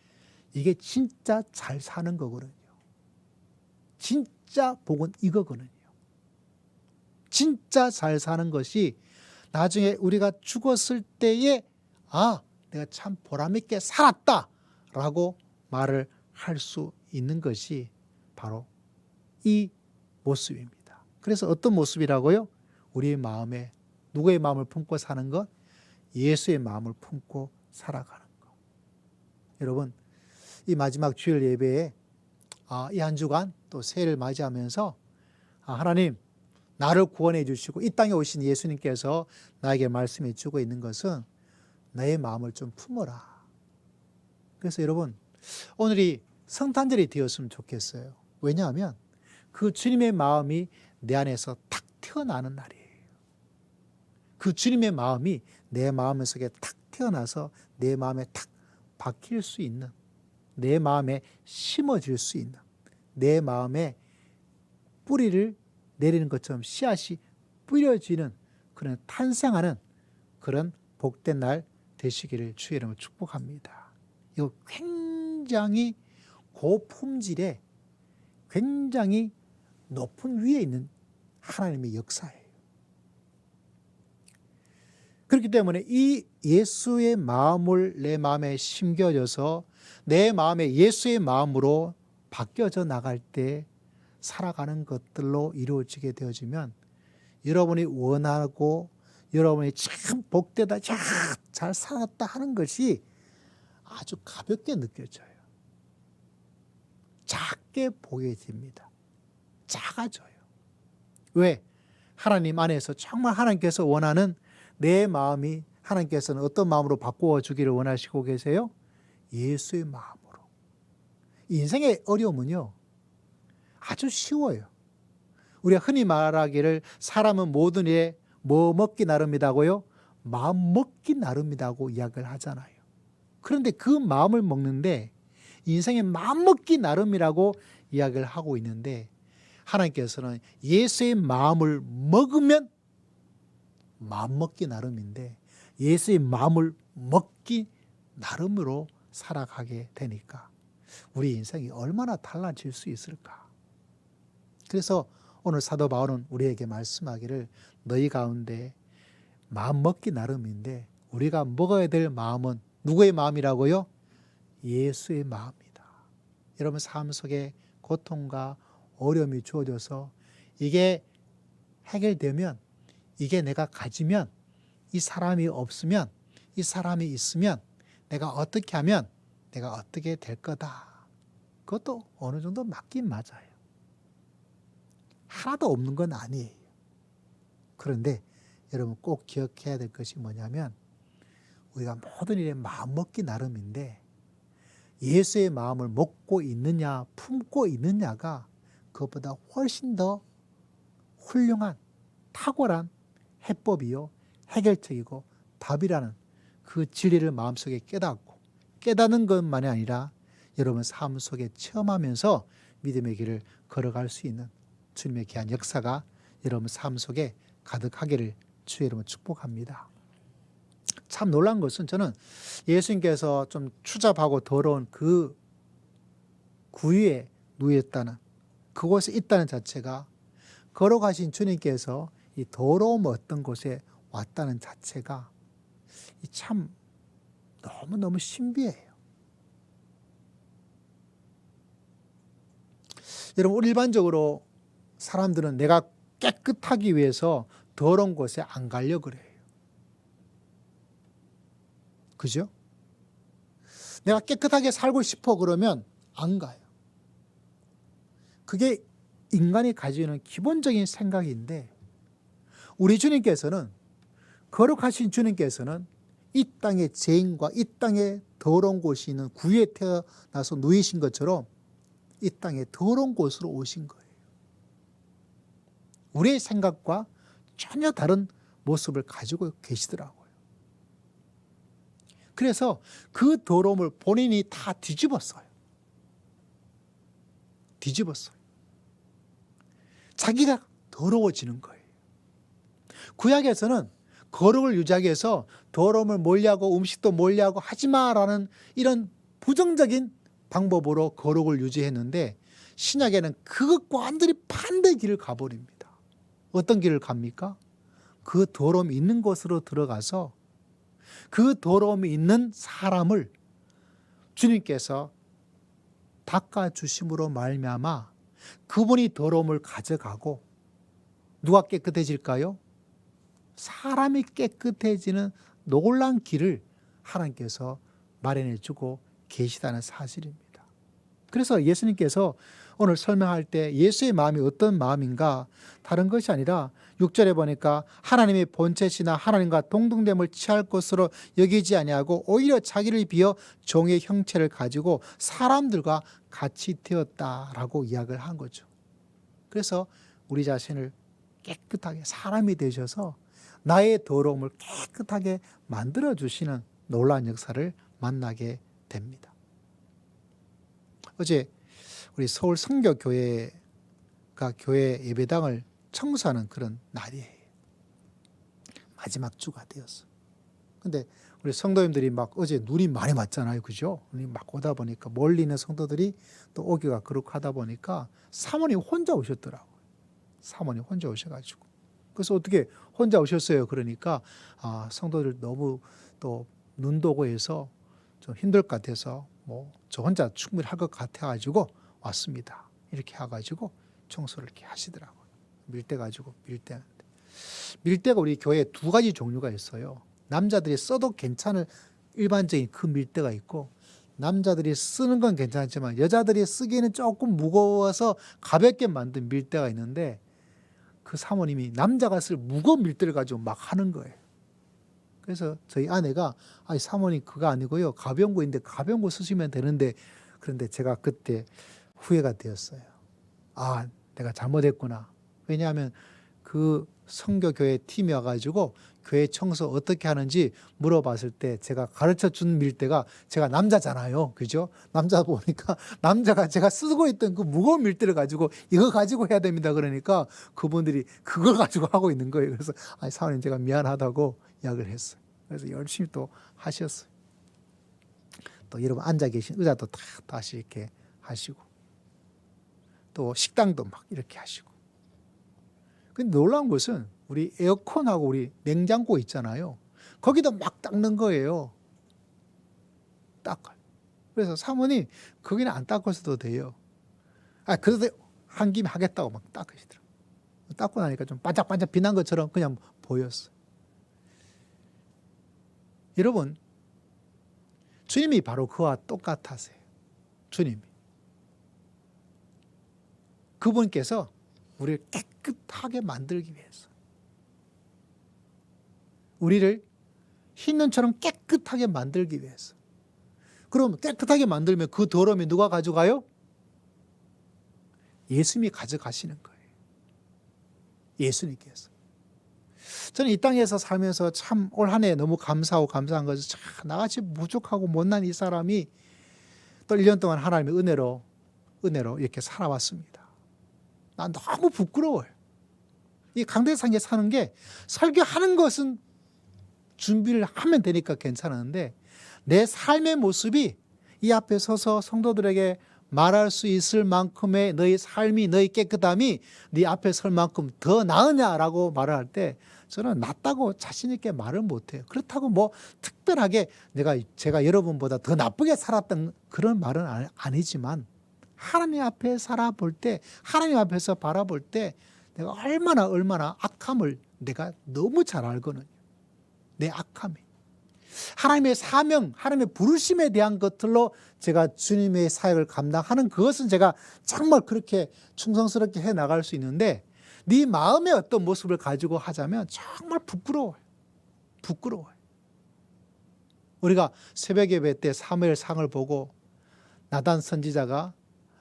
Speaker 1: 이게 진짜 잘 사는 거거든요. 진짜 복은 이거거든요. 진짜 잘 사는 것이 나중에 우리가 죽었을 때에 내가 참 보람있게 살았다라고 말을 할 수 있는 것이 바로 이 모습입니다. 그래서 어떤 모습이라고요? 우리의 마음에 누구의 마음을 품고 사는 것? 예수의 마음을 품고 살아가는 것. 여러분 이 마지막 주일 예배에 이 한 주간 또 새해를 맞이하면서 하나님 나를 구원해 주시고 이 땅에 오신 예수님께서 나에게 말씀해 주고 있는 것은 나의 마음을 좀 품어라. 그래서 여러분 오늘이 성탄절이 되었으면 좋겠어요. 왜냐하면 그 주님의 마음이 내 안에서 탁 태어나는 날이에요. 그 주님의 마음이 내 마음 속에 탁 태어나서 내 마음에 탁 박힐 수 있는, 내 마음에 심어질 수 있는, 내 마음에 뿌리를 내리는 것처럼 씨앗이 뿌려지는 그런 탄생하는 그런 복된 날 되시기를 주의 이름으로 축복합니다. 이거 굉장히 고품질의 굉장히 높은 위에 있는 하나님의 역사예요. 그렇기 때문에 이 예수의 마음을 내 마음에 심겨져서 내 마음에 예수의 마음으로 바뀌어져 나갈 때 살아가는 것들로 이루어지게 되어지면 여러분이 원하고 여러분이 참 복되다, 잘 살았다 하는 것이 아주 가볍게 느껴져요. 작게 보여집니다. 작아져요. 왜? 하나님 안에서 정말 하나님께서 원하는 내 마음이 하나님께서는 어떤 마음으로 바꾸어 주기를 원하시고 계세요? 예수의 마음으로. 인생의 어려움은요 아주 쉬워요. 우리가 흔히 말하기를 사람은 모든 일에 뭐 먹기 나름이다고요? 마음 먹기 나름이라고 이야기를 하잖아요. 그런데 그 마음을 먹는데 인생의 마음 먹기 나름이라고 이야기를 하고 있는데 하나님께서는 예수의 마음을 먹으면 마음 먹기 나름인데 예수의 마음을 먹기 나름으로 살아가게 되니까 우리 인생이 얼마나 달라질 수 있을까? 그래서 오늘 사도 바울은 우리에게 말씀하기를 너희 가운데 마음 먹기 나름인데 우리가 먹어야 될 마음은 누구의 마음이라고요? 예수의 마음이다. 여러분 삶 속에 고통과 어려움이 주어져서 이게 해결되면 이게 내가 가지면 이 사람이 없으면 이 사람이 있으면 내가 어떻게 하면 내가 어떻게 될 거다. 그것도 어느 정도 맞긴 맞아요. 하나도 없는 건 아니에요. 그런데 여러분 꼭 기억해야 될 것이 뭐냐면 우리가 모든 일에 마음 먹기 나름인데 예수의 마음을 먹고 있느냐 품고 있느냐가 그것보다 훨씬 더 훌륭한 탁월한 해법이요 해결책이고 답이라는 그 진리를 마음속에 깨닫고 깨닫는 것만이 아니라 여러분 삶 속에 체험하면서 믿음의 길을 걸어갈 수 있는 주님의 귀한 역사가 여러분 삶 속에 가득하기를 주의 이름으로 축복합니다. 참 놀란 것은 저는 예수님께서 좀 추잡하고 더러운 그 구유에 누였다는 그곳에 있다는 자체가 걸어가신 주님께서 이 더러움 어떤 곳에 왔다는 자체가 참 너무너무 신비해요. 여러분 일반적으로 사람들은 내가 깨끗하기 위해서 더러운 곳에 안 가려고 그래요. 그죠? 내가 깨끗하게 살고 싶어 그러면 안 가요. 그게 인간이 가지고 있는 기본적인 생각인데 우리 주님께서는 거룩하신 주님께서는 이 땅의 죄인과 이 땅에 더러운 곳이 있는 구유에 태어나서 누이신 것처럼 이 땅에 더러운 곳으로 오신 거예요. 우리의 생각과 전혀 다른 모습을 가지고 계시더라고요. 그래서 그 더러움을 본인이 다 뒤집었어요. 자기가 더러워지는 거예요. 구약에서는 거룩을 유지하기 위해서 더러움을 멀리하고 음식도 멀리하고 하지마라는 이런 부정적인 방법으로 거룩을 유지했는데 신약에는 그것과 완전히 반대 길을 가버립니다. 어떤 길을 갑니까? 그 더러움이 있는 곳으로 들어가서 그 더러움이 있는 사람을 주님께서 닦아주심으로 말미암아 그분이 더러움을 가져가고 누가 깨끗해질까요? 사람이 깨끗해지는 놀라운 길을 하나님께서 마련해 주고 계시다는 사실입니다. 그래서 예수님께서 오늘 설명할 때 예수의 마음이 어떤 마음인가 다른 것이 아니라 6절에 보니까 하나님의 본체시나 하나님과 동등됨을 취할 것으로 여기지 아니하고 오히려 자기를 비어 종의 형체를 가지고 사람들과 같이 되었다라고 이야기를 한 거죠. 그래서 우리 자신을 깨끗하게 사람이 되셔서 나의 더러움을 깨끗하게 만들어주시는 놀라운 역사를 만나게 됩니다. 어제 우리 서울 성교교회가 교회 예배당을 청소하는 그런 날이에요. 마지막 주가 되었어. 근데 우리 성도님들이 막 어제 눈이 많이 맞잖아요. 그죠? 눈이 막 오다 보니까 멀리 있는 성도들이 또 오기가 그렇고 보니까 사모님 혼자 오셨더라고요. 사모님 혼자 오셔가지고. 그래서 어떻게 혼자 오셨어요? 그러니까 성도들 너무 또 눈도 오고 해서 좀 힘들 것 같아서 뭐 저 혼자 충분히 할 것 같아가지고 왔습니다. 이렇게 해가지고 청소를 이렇게 하시더라고요. 밀대 가지고 밀대가 우리 교회에 두 가지 종류가 있어요. 남자들이 써도 괜찮을 일반적인 그 밀대가 있고 남자들이 쓰는 건 괜찮지만 여자들이 쓰기에는 조금 무거워서 가볍게 만든 밀대가 있는데 그 사모님이 남자가 쓸 무거운 밀대를 가지고 막 하는 거예요. 그래서 저희 아내가 사모님 그거 아니고요. 가벼운 거 있는데 가벼운 거 쓰시면 되는데 그런데 제가 그때 후회가 되었어요. 내가 잘못했구나. 왜냐하면 그 성교교회 팀이 와가지고 교회 청소 어떻게 하는지 물어봤을 때 제가 가르쳐 준 밀대가 제가 남자잖아요. 그죠? 남자 보니까 남자가 제가 쓰고 있던 그 무거운 밀대를 가지고 이거 가지고 해야 됩니다. 그러니까 그분들이 그걸 가지고 하고 있는 거예요. 그래서 사모님 제가 미안하다고 이야기를 했어요. 그래서 열심히 또 하셨어요. 또 여러분 앉아 계신 의자도 다 다시 이렇게 하시고 또 식당도 막 이렇게 하시고. 근데 놀라운 것은 우리 에어컨하고 우리 냉장고 있잖아요. 거기도 막 닦는 거예요. 닦아요. 그래서 사모님 거기는 안 닦았어도 돼요. 그래도 한 김에 하겠다고 막 닦으시더라고요. 닦고 나니까 좀 반짝반짝 빛난 것처럼 그냥 보였어요. 여러분 주님이 바로 그와 똑같으세요. 주님이. 그분께서 우리를 깨끗하게 만들기 위해서 우리를 흰눈처럼 깨끗하게 만들기 위해서. 그럼 깨끗하게 만들면 그 더러움이 누가 가져가요? 예수님이 가져가시는 거예요. 예수님께서. 저는 이 땅에서 살면서 참 올 한 해 너무 감사하고 감사한 것은 참 나같이 부족하고 못난 이 사람이 또 1년 동안 하나님의 은혜로 이렇게 살아왔습니다. 난 너무 부끄러워요. 이 강대상에 사는 게 설교하는 것은 준비를 하면 되니까 괜찮은데 내 삶의 모습이 이 앞에 서서 성도들에게 말할 수 있을 만큼의 너희 삶이 너희 깨끗함이 네 앞에 설 만큼 더 나으냐라고 말을 할 때 저는 낫다고 자신 있게 말을 못해요. 그렇다고 뭐 특별하게 제가 여러분보다 더 나쁘게 살았던 그런 말은 아니지만 하나님 앞에 살아볼 때 하나님 앞에서 바라볼 때 내가 얼마나 악함을 내가 너무 잘 알거든요. 내 악함이. 하나님의 사명, 하나님의 부르심에 대한 것들로 제가 주님의 사역을 감당하는 그것은 제가 정말 그렇게 충성스럽게 해 나갈 수 있는데 네 마음의 어떤 모습을 가지고 하자면 정말 부끄러워요. 부끄러워요. 우리가 새벽 예배 때 사무엘 상을 보고 나단 선지자가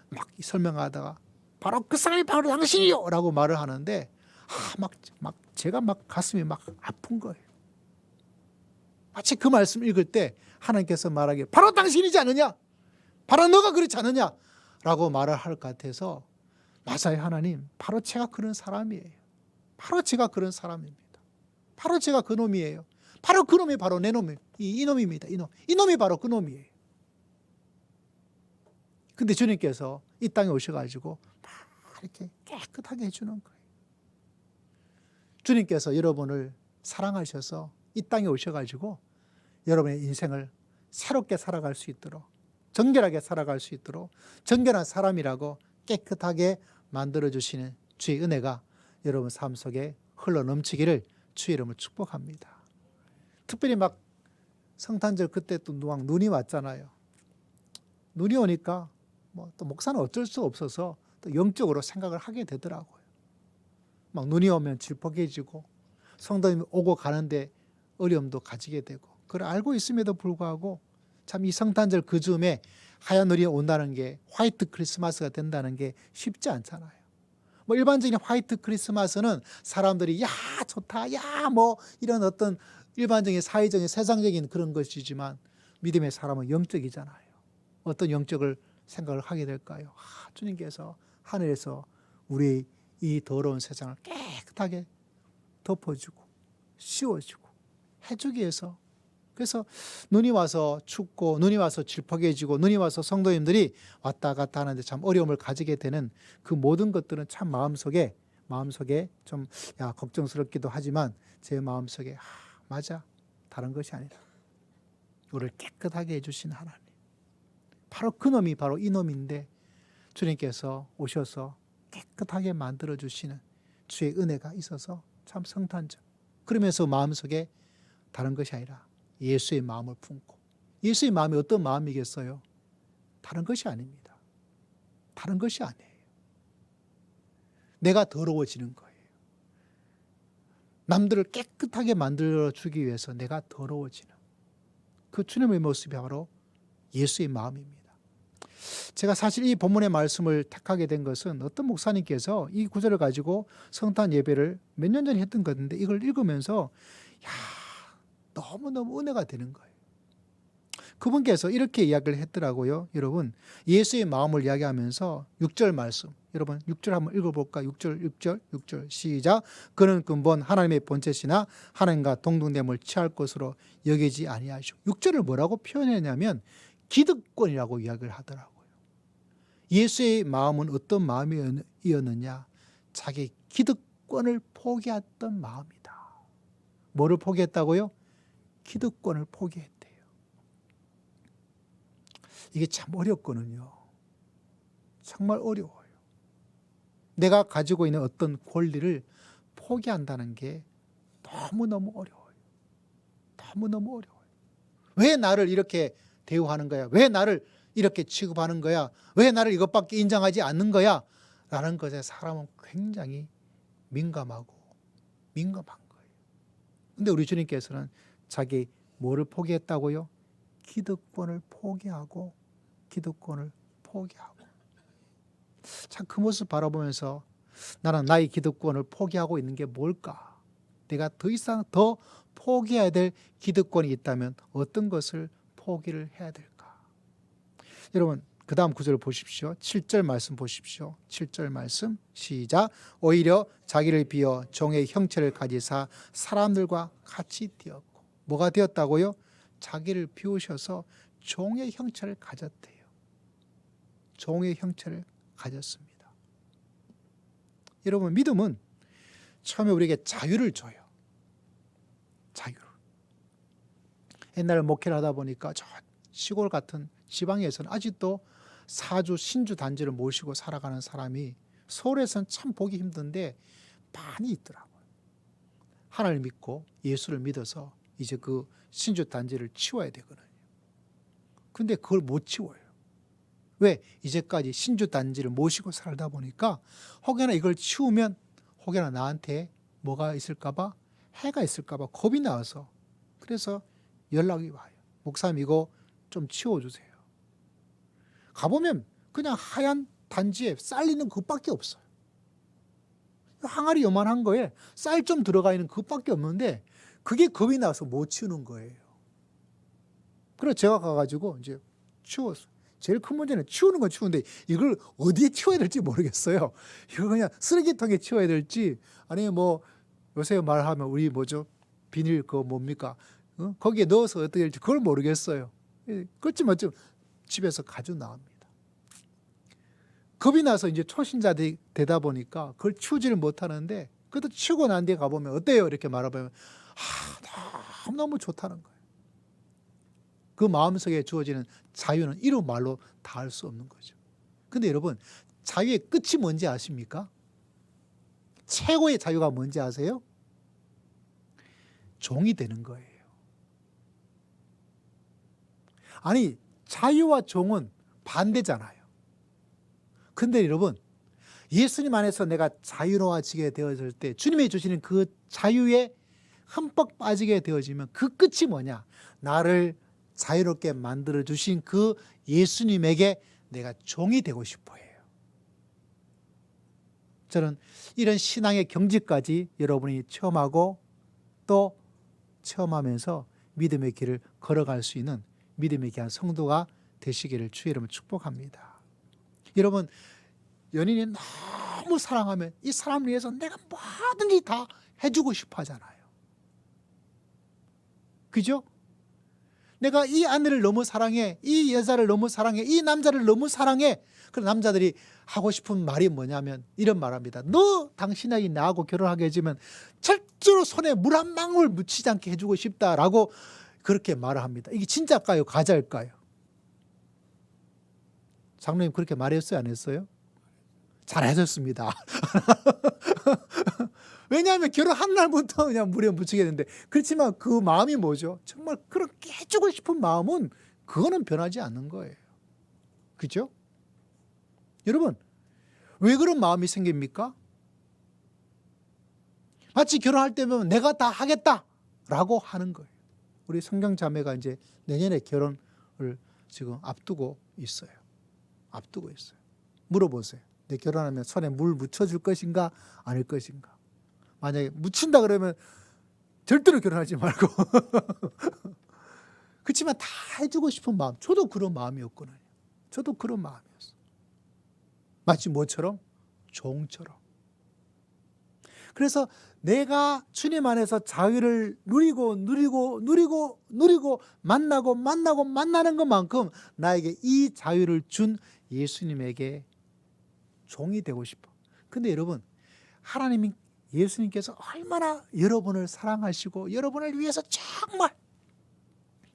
Speaker 1: 막 설명하다가 바로 그 사람이 바로 당신이요 라고 말을 하는데 제가 막 가슴이 막 아픈 거예요. 마치 그 말씀 읽을 때 하나님께서 말하기를 바로 당신이지 않느냐, 바로 너가 그렇지 않느냐 라고 말을 할 것 같아서 맞아요. 하나님, 바로 제가 그런 사람이에요. 바로 제가 그런 사람입니다. 바로 제가 그 놈이에요. 바로 그 놈이 바로 내 놈이에요. 이놈입니다. 이놈이 바로 그 놈이에요. 근데 주님께서 이 땅에 오셔가지고 막 이렇게 깨끗하게 해주는 거예요. 주님께서 여러분을 사랑하셔서 이 땅에 오셔가지고 여러분의 인생을 새롭게 살아갈 수 있도록, 정결하게 살아갈 수 있도록 정결한 사람이라고 깨끗하게 만들어주시는 주의 은혜가 여러분 삶 속에 흘러넘치기를 주의 이름으로 축복합니다. 특별히 막 성탄절 그때 또 눈이 왔잖아요. 눈이 오니까 또 목사는 어쩔 수 없어서 또 영적으로 생각을 하게 되더라고요. 막 눈이 오면 질퍽해지고 성도님이 오고 가는데 어려움도 가지게 되고 그걸 알고 있음에도 불구하고 참 이 성탄절 그 즈음에 하얀 눈이 온다는 게 화이트 크리스마스가 된다는 게 쉽지 않잖아요. 일반적인 화이트 크리스마스는 사람들이 야 좋다 야 이런 어떤 일반적인 사회적인 세상적인 그런 것이지만 믿음의 사람은 영적이잖아요. 어떤 영적을 생각을 하게 될까요? 주님께서 하늘에서 우리 이 더러운 세상을 깨끗하게 덮어주고 씌워주고 해주기 위해서, 그래서 눈이 와서 춥고 눈이 와서 질퍽해지고 눈이 와서 성도님들이 왔다 갔다 하는데 참 어려움을 가지게 되는 그 모든 것들은 참 마음속에 좀 걱정스럽기도 하지만 제 마음속에 맞아, 다른 것이 아니라 우리를 깨끗하게 해주신 하나님, 바로 그 놈이 바로 이 놈인데 주님께서 오셔서 깨끗하게 만들어주시는 주의 은혜가 있어서 참 성탄절, 그러면서 마음속에 다른 것이 아니라 예수의 마음을 품고, 예수의 마음이 어떤 마음이겠어요? 다른 것이 아닙니다. 다른 것이 아니에요. 내가 더러워지는 거예요. 남들을 깨끗하게 만들어주기 위해서 내가 더러워지는 그 주님의 모습이 바로 예수의 마음입니다. 제가 사실 이 본문의 말씀을 택하게 된 것은 어떤 목사님께서 이 구절을 가지고 성탄 예배를 몇 년 전에 했던 건데 이걸 읽으면서 너무너무 은혜가 되는 거예요. 그분께서 이렇게 이야기를 했더라고요. 여러분, 예수의 마음을 이야기하면서 6절 말씀, 여러분 6절 한번 읽어볼까? 6절 시작. 그는 근본 하나님의 본체시나 하나님과 동등됨을 취할 것으로 여기지 아니하시고, 6절을 뭐라고 표현했냐면 기득권이라고 이야기를 하더라고요. 예수의 마음은 어떤 마음이었느냐? 자기 기득권을 포기했던 마음이다. 뭐를 포기했다고요? 기득권을 포기했대요. 이게 참 어렵거든요. 정말 어려워요. 내가 가지고 있는 어떤 권리를 포기한다는 게 너무너무 어려워요. 너무너무 어려워요. 왜 나를 이렇게 대우하는 거야? 왜 나를 이렇게 취급하는 거야? 왜 나를 이것밖에 인정하지 않는 거야? 라는 것에 사람은 굉장히 민감한 거예요. 근데 우리 주님께서는 자기 뭐를 포기했다고요? 기득권을 포기하고 참 그 모습 바라보면서 나는 나의 기득권을 포기하고 있는 게 뭘까? 내가 더 이상 더 포기해야 될 기득권이 있다면 어떤 것을 포기를 해야 될까? 여러분, 그 다음 구절을 보십시오. 7절 말씀 보십시오. 7절 말씀 시작. 오히려 자기를 비어 종의 형체를 가지사 사람들과 같이 되었고, 뭐가 되었다고요? 자기를 비우셔서 종의 형체를 가졌대요. 종의 형체를 가졌습니다. 여러분, 믿음은 처음에 우리에게 자유를 줘요. 자유를. 옛날에 목회를 하다 보니까 저 시골 같은 지방에서는 아직도 사주, 신주 단지를 모시고 살아가는 사람이 서울에서는 참 보기 힘든데 많이 있더라고요. 하나님을 믿고 예수를 믿어서 이제 그 신주 단지를 치워야 되거든요. 근데 그걸 못 치워요. 왜? 이제까지 신주 단지를 모시고 살다 보니까 혹여나 이걸 치우면 혹여나 나한테 뭐가 있을까봐, 해가 있을까봐 겁이 나서, 그래서 연락이 와요. 목사님 이거 좀 치워주세요. 가보면 그냥 하얀 단지에 쌀 있는 그것밖에 없어요. 항아리 요만한 거에 쌀 좀 들어가 있는 그것밖에 없는데 그게 겁이 나서 못 치우는 거예요. 그래서 제가 가가지고 이제 치웠어요. 제일 큰 문제는 치우는 건 치우는데 이걸 어디에 치워야 될지 모르겠어요. 이거 그냥 쓰레기통에 치워야 될지, 아니면 뭐 요새 말하면 우리 뭐죠? 비닐 그거 뭡니까? 거기에 넣어서 어떻게 될지 그걸 모르겠어요. 그렇지만 좀 집에서 가지고 나옵니다. 겁이 나서 이제 초신자 되다 보니까 그걸 치우지를 못하는데, 그래도 치우고 난 뒤에 가보면 어때요? 이렇게 말해보면 너무너무 좋다는 거예요. 그 마음속에 주어지는 자유는 이루 말로 다 할 수 없는 거죠. 근데 여러분, 자유의 끝이 뭔지 아십니까? 최고의 자유가 뭔지 아세요? 종이 되는 거예요. 아니, 자유와 종은 반대잖아요. 근데 여러분, 예수님 안에서 내가 자유로워지게 되어질 때, 주님이 주시는 그 자유에 흠뻑 빠지게 되어지면 그 끝이 뭐냐? 나를 자유롭게 만들어 주신 그 예수님에게 내가 종이 되고 싶어요. 저는 이런 신앙의 경지까지 여러분이 체험하고 또 체험하면서 믿음의 길을 걸어갈 수 있는 믿음의 귀한 성도가 되시기를 주의 이름으로 축복합니다. 여러분, 연인이 너무 사랑하면 이 사람을 위해서 내가 뭐든지 다 해주고 싶어 하잖아요. 그죠? 내가 이 아내를 너무 사랑해, 이 여자를 너무 사랑해, 이 남자를 너무 사랑해. 그런 남자들이 하고 싶은 말이 뭐냐면 이런 말합니다. 너 당신이 나하고 결혼하게 해주면 절대로 손에 물 한 방울 묻히지 않게 해주고 싶다라고 그렇게 말을 합니다. 이게 진짜일까요? 가짜일까요? 장로님 그렇게 말했어요? 안 했어요? 잘하셨습니다. 왜냐하면 결혼한 날부터 그냥 물에 묻히게 되는데, 그렇지만 그 마음이 뭐죠? 정말 그렇게 해주고 싶은 마음은 그거는 변하지 않는 거예요. 그죠? 여러분, 왜 그런 마음이 생깁니까? 마치 결혼할 때면 내가 다 하겠다라고 하는 거예요. 우리 성경 자매가 이제 내년에 결혼을 지금 앞두고 있어요. 앞두고 있어요. 물어보세요. 내 결혼하면 손에 물 묻혀줄 것인가 아닐 것인가. 만약에 묻힌다 그러면 절대로 결혼하지 말고. 그렇지만 다 해주고 싶은 마음. 저도 그런 마음이었거든요. 저도 그런 마음이었어요. 마치 뭐처럼? 종처럼. 그래서 내가 주님 안에서 자유를 누리고 만나는 것만큼 나에게 이 자유를 준 예수님에게 종이 되고 싶어. 근데 여러분, 하나님이 예수님께서 얼마나 여러분을 사랑하시고 여러분을 위해서 정말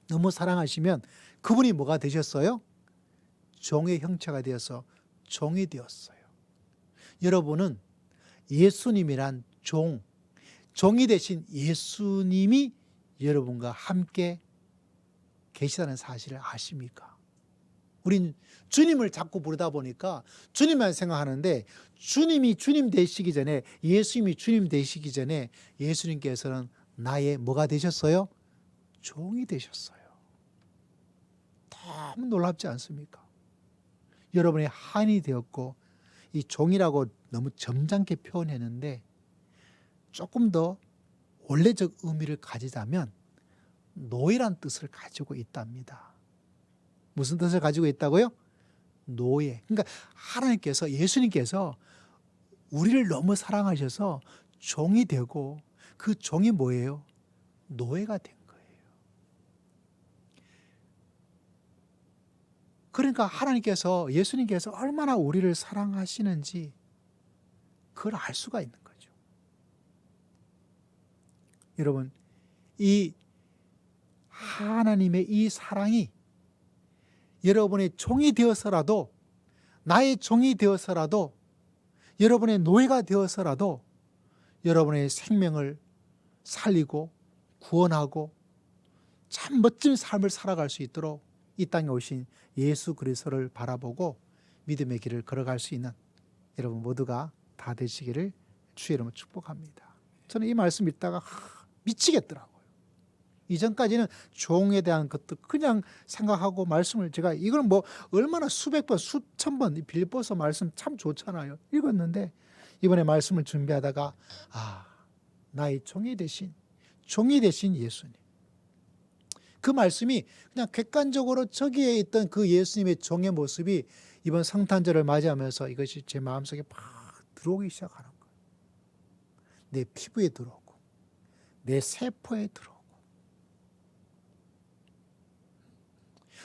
Speaker 1: 너무 사랑하시면 그분이 뭐가 되셨어요? 종의 형체가 되어서 종이 되었어요. 여러분은 예수님이란 종이 되신 예수님이 여러분과 함께 계시다는 사실을 아십니까? 우린 주님을 자꾸 부르다 보니까 주님만 생각하는데, 주님이 주님 되시기 전에, 예수님이 주님 되시기 전에 예수님께서는 나의 뭐가 되셨어요? 종이 되셨어요. 너무 놀랍지 않습니까? 여러분의 한이 되었고, 이 종이라고 너무 점잖게 표현했는데 조금 더 원래적 의미를 가지자면 노예란 뜻을 가지고 있답니다. 무슨 뜻을 가지고 있다고요? 노예. 그러니까 하나님께서, 예수님께서 우리를 너무 사랑하셔서 종이 되고, 그 종이 뭐예요? 노예가 된 거예요. 그러니까 하나님께서, 예수님께서 얼마나 우리를 사랑하시는지 그걸 알 수가 있는 거죠. 여러분, 이 하나님의 이 사랑이 여러분의 종이 되어서라도, 나의 종이 되어서라도, 여러분의 노예가 되어서라도 여러분의 생명을 살리고 구원하고 참 멋진 삶을 살아갈 수 있도록 이 땅에 오신 예수 그리스도를 바라보고 믿음의 길을 걸어갈 수 있는 여러분 모두가 다 되시기를 주의 이름으로 축복합니다. 저는 이 말씀 읽다가 미치겠더라고요. 이전까지는 종에 대한 것도 그냥 생각하고 말씀을 제가 이걸 뭐 얼마나 수백 번 수천 번 빌보서 말씀 참 좋잖아요. 읽었는데 이번에 말씀을 준비하다가 나의 종이 되신 예수님, 그 말씀이 그냥 객관적으로 저기에 있던 그 예수님의 종의 모습이 이번 성탄절을 맞이하면서 이것이 제 마음속에 막 들어오기 시작하는 거예요. 내 피부에 들어오고 내 세포에 들어오고.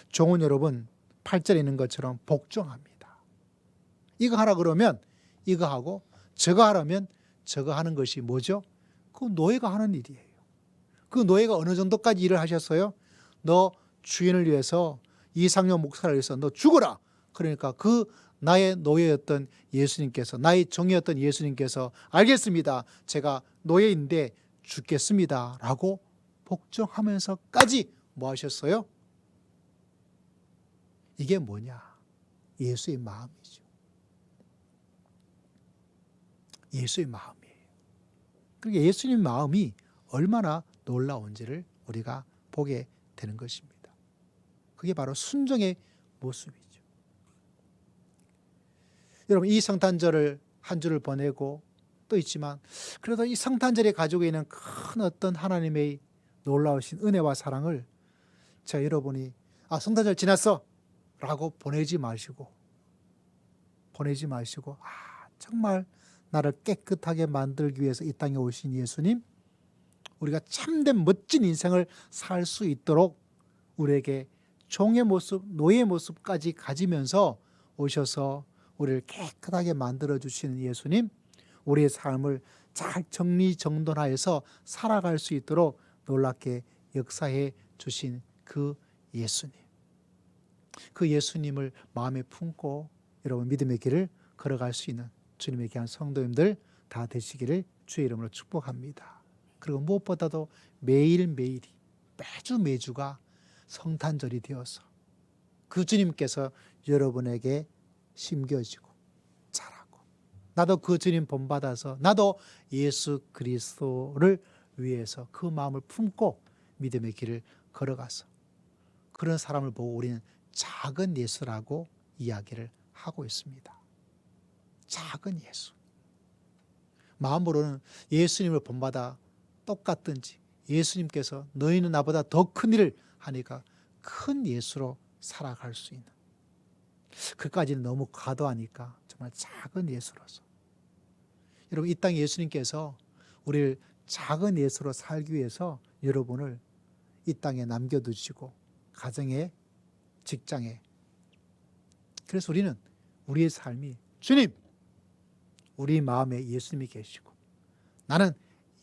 Speaker 1: 종은 여러분 8절에 있는 것처럼 복종합니다. 이거 하라 그러면 이거 하고 저거 하라면 저거 하는 것이 뭐죠? 그 노예가 하는 일이에요. 그 노예가 어느 정도까지 일을 하셨어요? 너 주인을 위해서 이상용 목사를 위해서 너 죽어라. 그러니까 그 나의 노예였던 예수님께서, 나의 종이었던 예수님께서 알겠습니다. 제가 노예인데 죽겠습니다. 라고 복종하면서까지 뭐 하셨어요? 이게 뭐냐? 예수의 마음이죠. 예수의 마음이에요. 그러니까 예수님 마음이 얼마나 놀라운지를 우리가 보게 되는 것입니다. 그게 바로 순종의 모습이죠. 여러분, 이 성탄절을 한 주를 보내고 또 있지만 그래도 이 성탄절이 가지고 있는 큰 어떤 하나님의 놀라우신 은혜와 사랑을 자 여러분이 성탄절 지났어 라고 보내지 마시고 정말 나를 깨끗하게 만들기 위해서 이 땅에 오신 예수님, 우리가 참된 멋진 인생을 살 수 있도록 우리에게 종의 모습, 노예의 모습까지 가지면서 오셔서 우리를 깨끗하게 만들어주시는 예수님, 우리의 삶을 잘 정리정돈하여서 살아갈 수 있도록 놀랍게 역사해 주신 그 예수님, 그 예수님을 마음에 품고 여러분 믿음의 길을 걸어갈 수 있는 주님의 귀한 성도님들 다 되시기를 주의 이름으로 축복합니다. 그리고 무엇보다도 매일매일이 매주가 성탄절이 되어서 그 주님께서 여러분에게 심겨지고 자라고, 나도 그 주님 본받아서 나도 예수 그리스도를 위해서 그 마음을 품고 믿음의 길을 걸어가서 그런 사람을 보고 우리는 작은 예수라고 이야기를 하고 있습니다. 작은 예수. 마음으로는 예수님을 본받아 똑같든지 예수님께서 너희는 나보다 더 큰 일을 하니까 큰 예수로 살아갈 수 있는, 그까지는 너무 과도하니까 정말 작은 예수로서 여러분 이 땅에 예수님께서 우리를 작은 예수로 살기 위해서 여러분을 이 땅에 남겨두시고 가정에 직장에, 그래서 우리는 우리의 삶이 주님 우리 마음에 예수님이 계시고 나는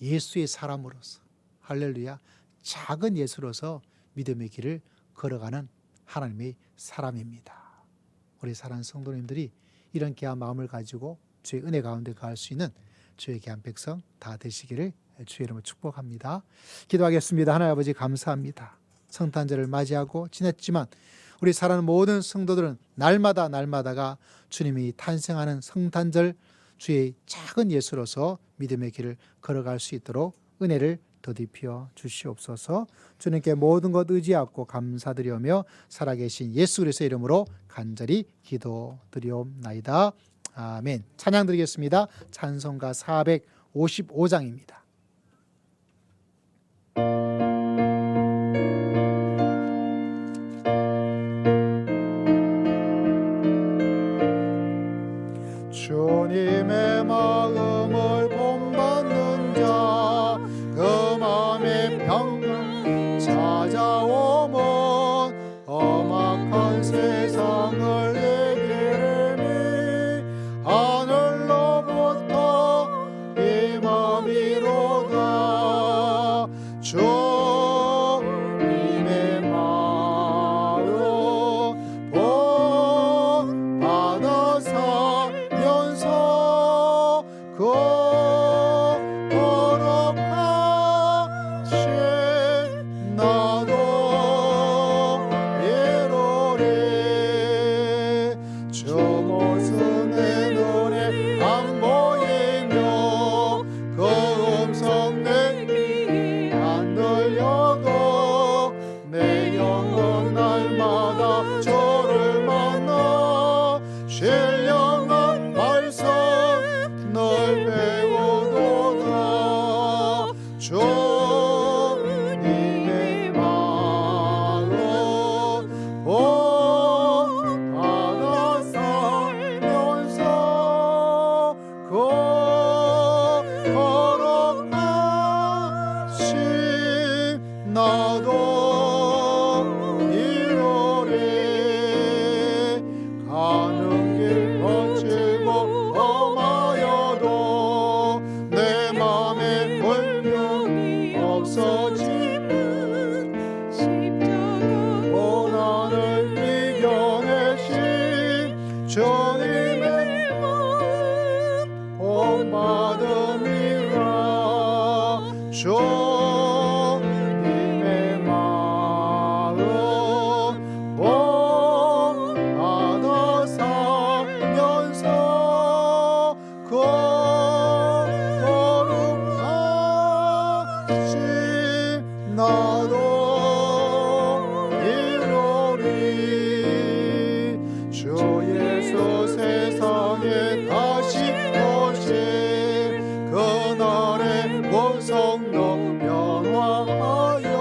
Speaker 1: 예수의 사람으로서 할렐루야 작은 예수로서 믿음의 길을 걸어가는 하나님의 사람입니다. 우리 사랑하는 성도님들이 이런 귀한 마음을 가지고 주의 은혜 가운데 거할 수 있는 주의 귀한 백성 다 되시기를 주의 이름으로 축복합니다. 기도하겠습니다. 하나님 아버지 감사합니다. 성탄절을 맞이하고 지냈지만 우리 사랑하는 모든 성도들은 날마다가 주님이 탄생하는 성탄절 주의 작은 예수로서 믿음의 길을 걸어갈 수 있도록 은혜를 더디피어 주시옵소서. 주님께 모든 것 의지하고 감사드리며 살아계신 예수 그리스도의 이름으로 간절히 기도드리옵나이다. 아멘. 찬양 드리겠습니다. 찬송가 455장입니다. 주님의 마음을 본받는 자, 그 마음의 평강 찾아오면 험악한 세상을 이기리니 하늘로부터 임함이로다. 주님의 마음 본받아서 연서 거룩하신 나도 거룩하신 나도 이루리 가는 길 거칠고 험하여도 내 맘에 불평이 없어지는 고난을 이겨내신 주님의 본받음이라 주님의 마음 본받아 살면서 거룩하신 나도 이루리 주 예수 세상에 다시 오신 그날의 본성도 변화하여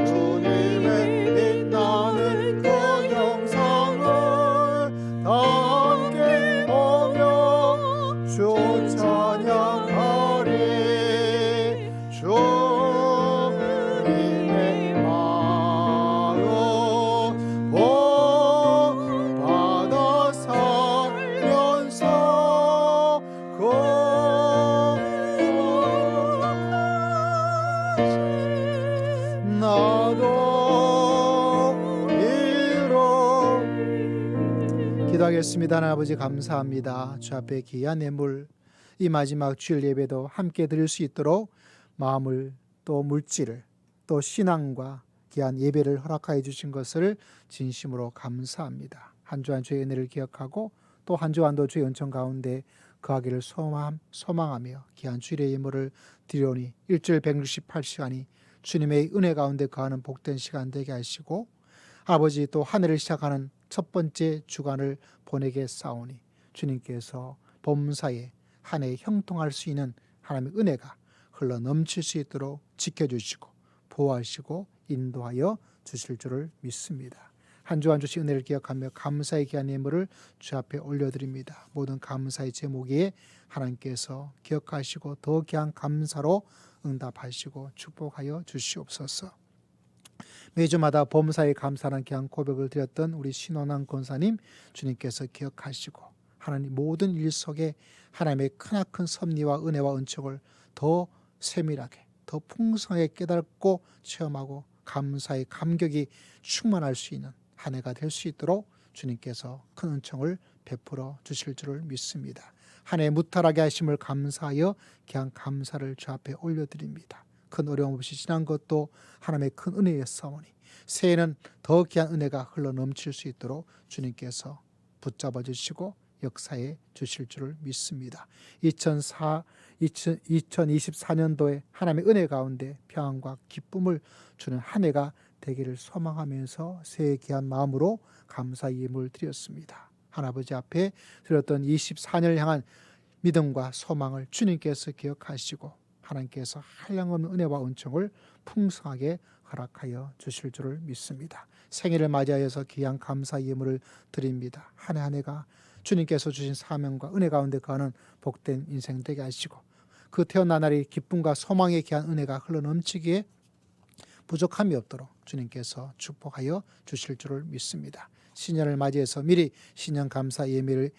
Speaker 1: 주님의 빛나는 그 영상을 다 함께 보며 주 찬양하리 주님의 마음 본받아 살면서 거룩하신 나도 이루 기도하겠습니다. 하나님 아버지 감사합니다. 주 앞에 귀한 예물 이 마지막 주일 예배도 함께 드릴 수 있도록 마음을 또 물질을 또 신앙과 귀한 예배를 허락하여 주신 것을 진심으로 감사합니다. 한 주 한 주의 은혜를 기억하고 또 한 주 한도 주의 은총 가운데 거하기를 소망하며 귀한 주일의 예물을 드리오니 일주일 168시간이 주님의 은혜 가운데 거하는 복된 시간 되게 하시고 아버지 또 한 해를 시작하는 첫 번째 주간을 보내게 싸우니 주님께서 범사에 한 해 형통할 수 있는 하나님의 은혜가 흘러 넘칠 수 있도록 지켜주시고 보호하시고 인도하여 주실 줄을 믿습니다. 한 주 한 주씩 은혜를 기억하며 감사의 귀한 예물을 주 앞에 올려드립니다. 모든 감사의 제목에 하나님께서 기억하시고 더 귀한 감사로 응답하시고 축복하여 주시옵소서. 매주마다 범사에 감사하는 귀한 고백을 드렸던 우리 신원한 권사님 주님께서 기억하시고 하나님 모든 일 속에 하나님의 크나큰 섭리와 은혜와 은총을 더 세밀하게 더 풍성하게 깨닫고 체험하고 감사의 감격이 충만할 수 있는 한 해가 될 수 있도록 주님께서 큰 은총을 베풀어 주실 줄을 믿습니다. 한 해 무탈하게 하심을 감사하여 귀한 감사를 주 앞에 올려드립니다. 큰 어려움 없이 지난 것도 하나님의 큰 은혜였사오니 새해에는 더 귀한 은혜가 흘러 넘칠 수 있도록 주님께서 붙잡아 주시고 역사에 주실 줄을 믿습니다. 2024년도에 하나님의 은혜 가운데 평안과 기쁨을 주는 한 해가 되기를 소망하면서 새해 귀한 마음으로 감사의 예물을 드렸습니다. 하나님 앞에 드렸던 24년을 향한 믿음과 소망을 주님께서 기억하시고 하나님께서 한량없는 은혜와 은총을 풍성하게 허락하여 주실 줄을 믿습니다. 생일을 맞이하여서 귀한 감사 예물을 드립니다. 한 해 한 해가 주님께서 주신 사명과 은혜 가운데 거하는 복된 인생 되게 하시고 그 태어난 날이 기쁨과 소망의 귀한 은혜가 흘러넘치기에 부족함이 없도록 주님께서 축복하여 주실 줄을 믿습니다. 신년을 맞이해서 미리 신년 감사 예물을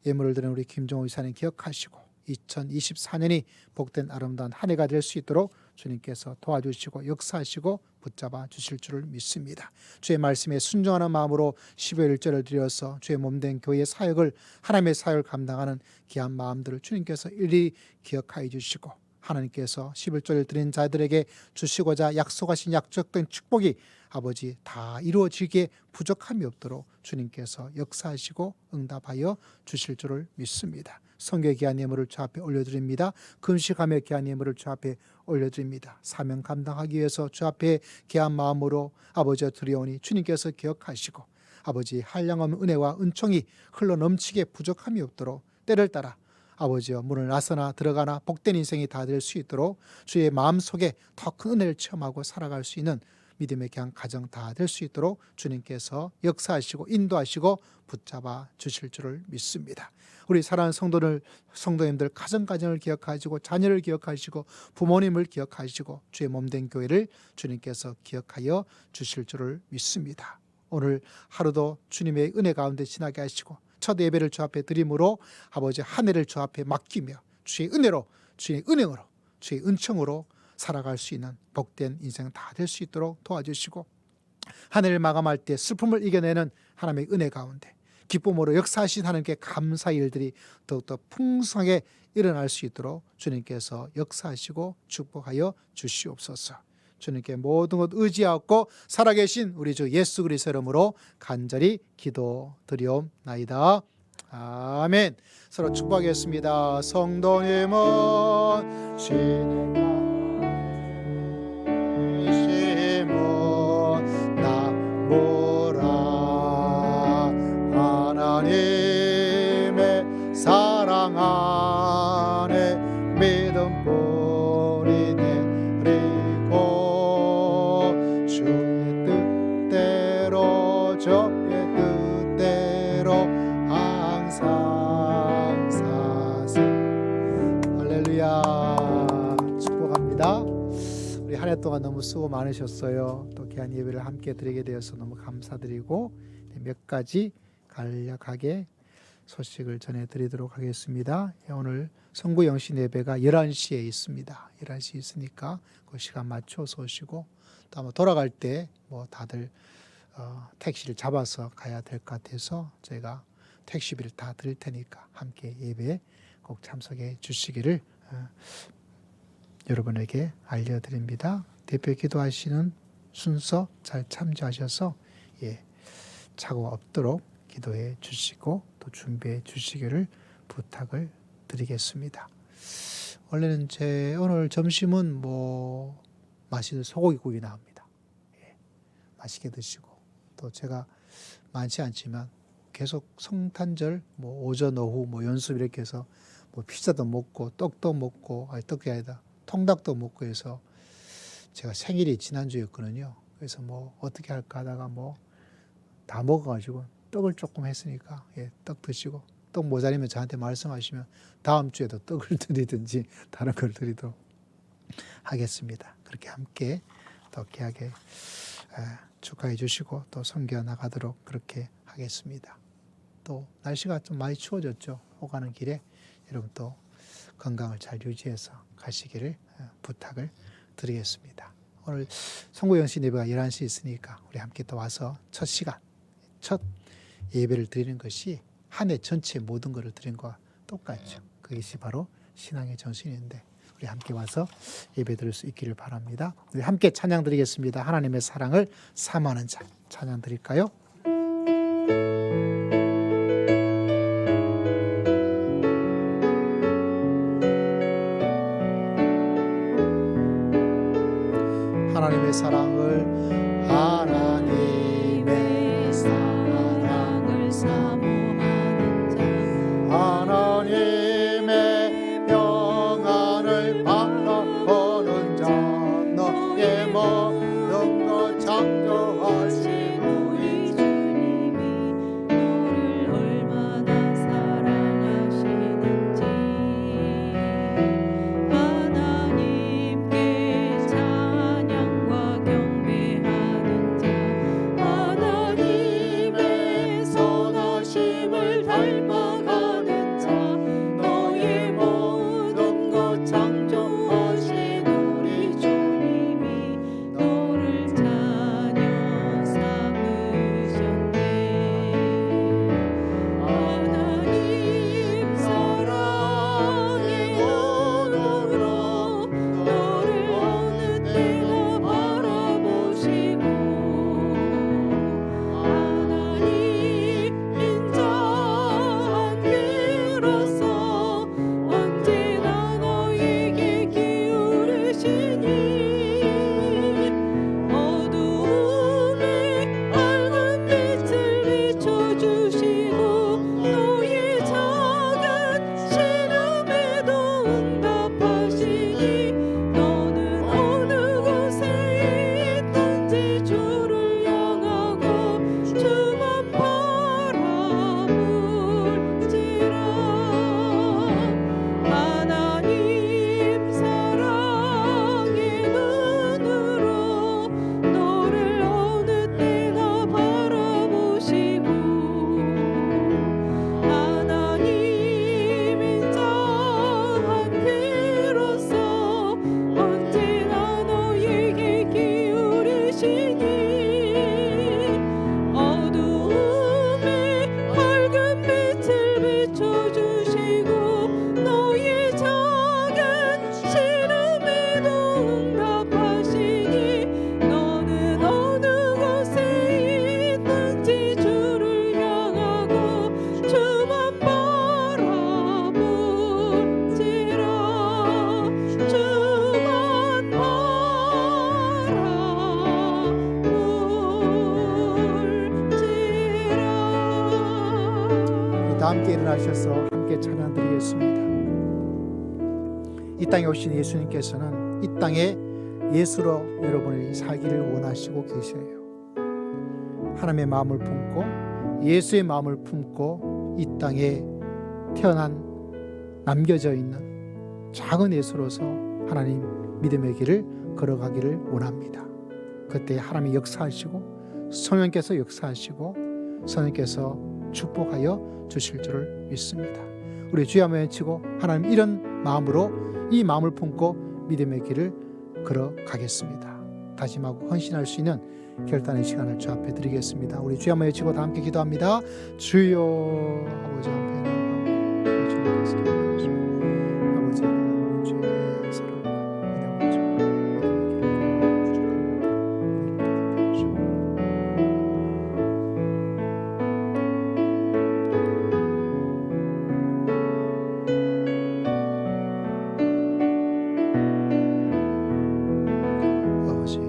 Speaker 1: 드리는 우리 김종호 이사님 기억하시고 2024년이 복된 아름다운 한 해가 될 수 있도록 주님께서 도와주시고 역사하시고 붙잡아 주실 줄을 믿습니다. 주의 말씀에 순종하는 마음으로 12월 1절을 드려서 주의 몸된 교회의 사역을 하나님의 사역을 감당하는 귀한 마음들을 주님께서 일일이 기억하여 주시고 하나님께서 11절을 드린 자들에게 주시고자 약속하신 약속된 축복이 아버지 다 이루어지기에 부족함이 없도록 주님께서 역사하시고 응답하여 주실 줄을 믿습니다. 성교의 귀한 예물을 주 앞에 올려드립니다. 금식하며 귀한 예물을 주 앞에 올려드립니다. 사명 감당하기 위해서 주 앞에 귀한 마음으로 아버지와 드리오니 주님께서 기억하시고 아버지 한량없는 은혜와 은총이 흘러넘치게 부족함이 없도록 때를 따라 아버지여 문을 나서나 들어가나 복된 인생이 다 될 수 있도록 주의 마음속에 더 큰 은혜를 체험하고 살아갈 수 있는 믿음의 귀한 가정 다 될 수 있도록 주님께서 역사하시고 인도하시고 붙잡아 주실 줄을 믿습니다. 우리 사랑하는 성도님들 가정을 기억하시고 자녀를 기억하시고 부모님을 기억하시고 주의 몸된 교회를 주님께서 기억하여 주실 줄을 믿습니다. 오늘 하루도 주님의 은혜 가운데 지나게 하시고 첫 예배를 주 앞에 드림으로 아버지 한 해를 주 앞에 맡기며 주의 은혜로 주의 은행으로 주의 은총으로 살아갈 수 있는 복된 인생 다 될 수 있도록 도와주시고 한 해를 마감할 때 슬픔을 이겨내는 하나님의 은혜 가운데 기쁨으로 역사하신 하나님께 감사의 일들이 더욱더 풍성하게 일어날 수 있도록 주님께서 역사하시고 축복하여 주시옵소서. 주님께 모든 것 의지하고 살아계신 우리 주 예수 그리스도 이름으로 간절히 기도드리옵나이다. 아멘. 서로 축복하겠습니다. 성도님은 신이시면 나 보라 하나님의 사랑 안에 믿음 뿌리 내리고 주의 뜻대로 주의 뜻대로 항상 사세. 할렐루야. 축복합니다. 우리 한 해 동안 너무 수고 많으셨어요. 또 귀한 예배를 함께 드리게 되어서 너무 감사드리고 몇 가지 간략하게 소식을 전해드리도록 하겠습니다. 오늘 성구 영신 예배가 11시에 있습니다. 11시에 있으니까 그 시간 맞춰서 오시고 또 아마 돌아갈 때 뭐 다들 택시를 잡아서 가야 될 것 같아서 저희가 택시비를 다 드릴 테니까 함께 예배에 꼭 참석해 주시기를 여러분에게 알려드립니다. 대표 기도하시는 순서 잘 참조하셔서 착오 없도록 기도해 주시고 또 준비해 주시기를 부탁을 드리겠습니다. 원래는 오늘 점심은 뭐 맛있는 소고기국이 나옵니다. 맛있게 드시고 또 제가 많지 않지만 계속 성탄절 뭐 오전 오후 뭐 연습 이렇게 해서 뭐 피자도 먹고 떡도 먹고 떡이 아니다 통닭도 먹고 해서 제가 생일이 지난주였거든요. 그래서 뭐 어떻게 할까 하다가 뭐 다 먹어가지고 떡을 조금 했으니까 떡 드시고 떡 모자리면 저한테 말씀하시면 다음 주에도 떡을 드리든지 다른 걸 드리도록 하겠습니다. 그렇게 함께 더 귀하게 축하해 주시고 또 섬겨 나가도록 그렇게 하겠습니다. 또 날씨가 좀 많이 추워졌죠. 오가는 길에 여러분 또 건강을 잘 유지해서 가시기를 부탁을 드리겠습니다. 오늘 성구영신 예배가 11시에 있으니까 우리 함께 또 와서 첫 시간, 첫 예배를 드리는 것이 한 해 전체 모든 것을 드린 것과 똑같죠. 그것이 바로 신앙의 정신인데 우리 함께 와서 예배 드릴 수 있기를 바랍니다. 우리 함께 찬양 드리겠습니다. 하나님의 사랑을 사모하는 자 찬양 드릴까요? 하나님의 사랑을
Speaker 2: 사모하는 자
Speaker 1: 하나님의 평안을 바라보는 자 너의 모든 것 창조하신 우리
Speaker 2: 주님이 너를 얼마나 사랑하시는지 하나님께 찬양과
Speaker 1: 이 땅에 오신 예수님께서는 이 땅에 예수로 여러분이 살기를 원하시고 계세요. 하나님의 마음을 품고 예수의 마음을 품고 이 땅에 태어난 남겨져 있는 작은 예수로서 하나님 믿음의 길을 걸어가기를 원합니다. 그때 하나님이 역사하시고 성령께서 역사하시고 성령께서 축복하여 주실 줄을 믿습니다. 우리 주여 한번 외치고 하나님 이런 마음으로 이 마음을 품고 믿음의 길을 걸어가겠습니다. 다짐하고 헌신할 수 있는 결단의 시간을 주 앞에 드리겠습니다. 우리 주여 한번 외치고 다 함께 기도합니다. 주여 아버지 앞에 나아가고 주님께서 기도하십니다. 아버지 하나님 주의 귀한 사랑과 은혜와 축복 믿음의 길을 부족합니다. 우리를 대답해 주시옵소서. 아버지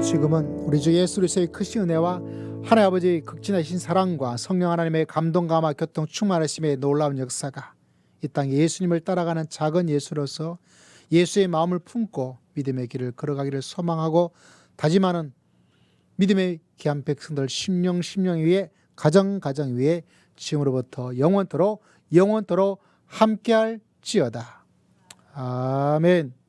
Speaker 1: 지금은 우리 주 예수 그리스도의 크신 은혜와 하나님 아버지의 극진하신 사랑과 성령 하나님의 감동 감화 교통 충만하심의 놀라운 역사가 이 땅에 예수님을 따라가는 작은 예수로서 예수의 마음을 품고 믿음의 길을 걸어가기를 소망하고 다짐하는 믿음의 귀한 백성들 심령 위에 가정 위에 지금으로부터 영원토록 함께할지어다. 아멘.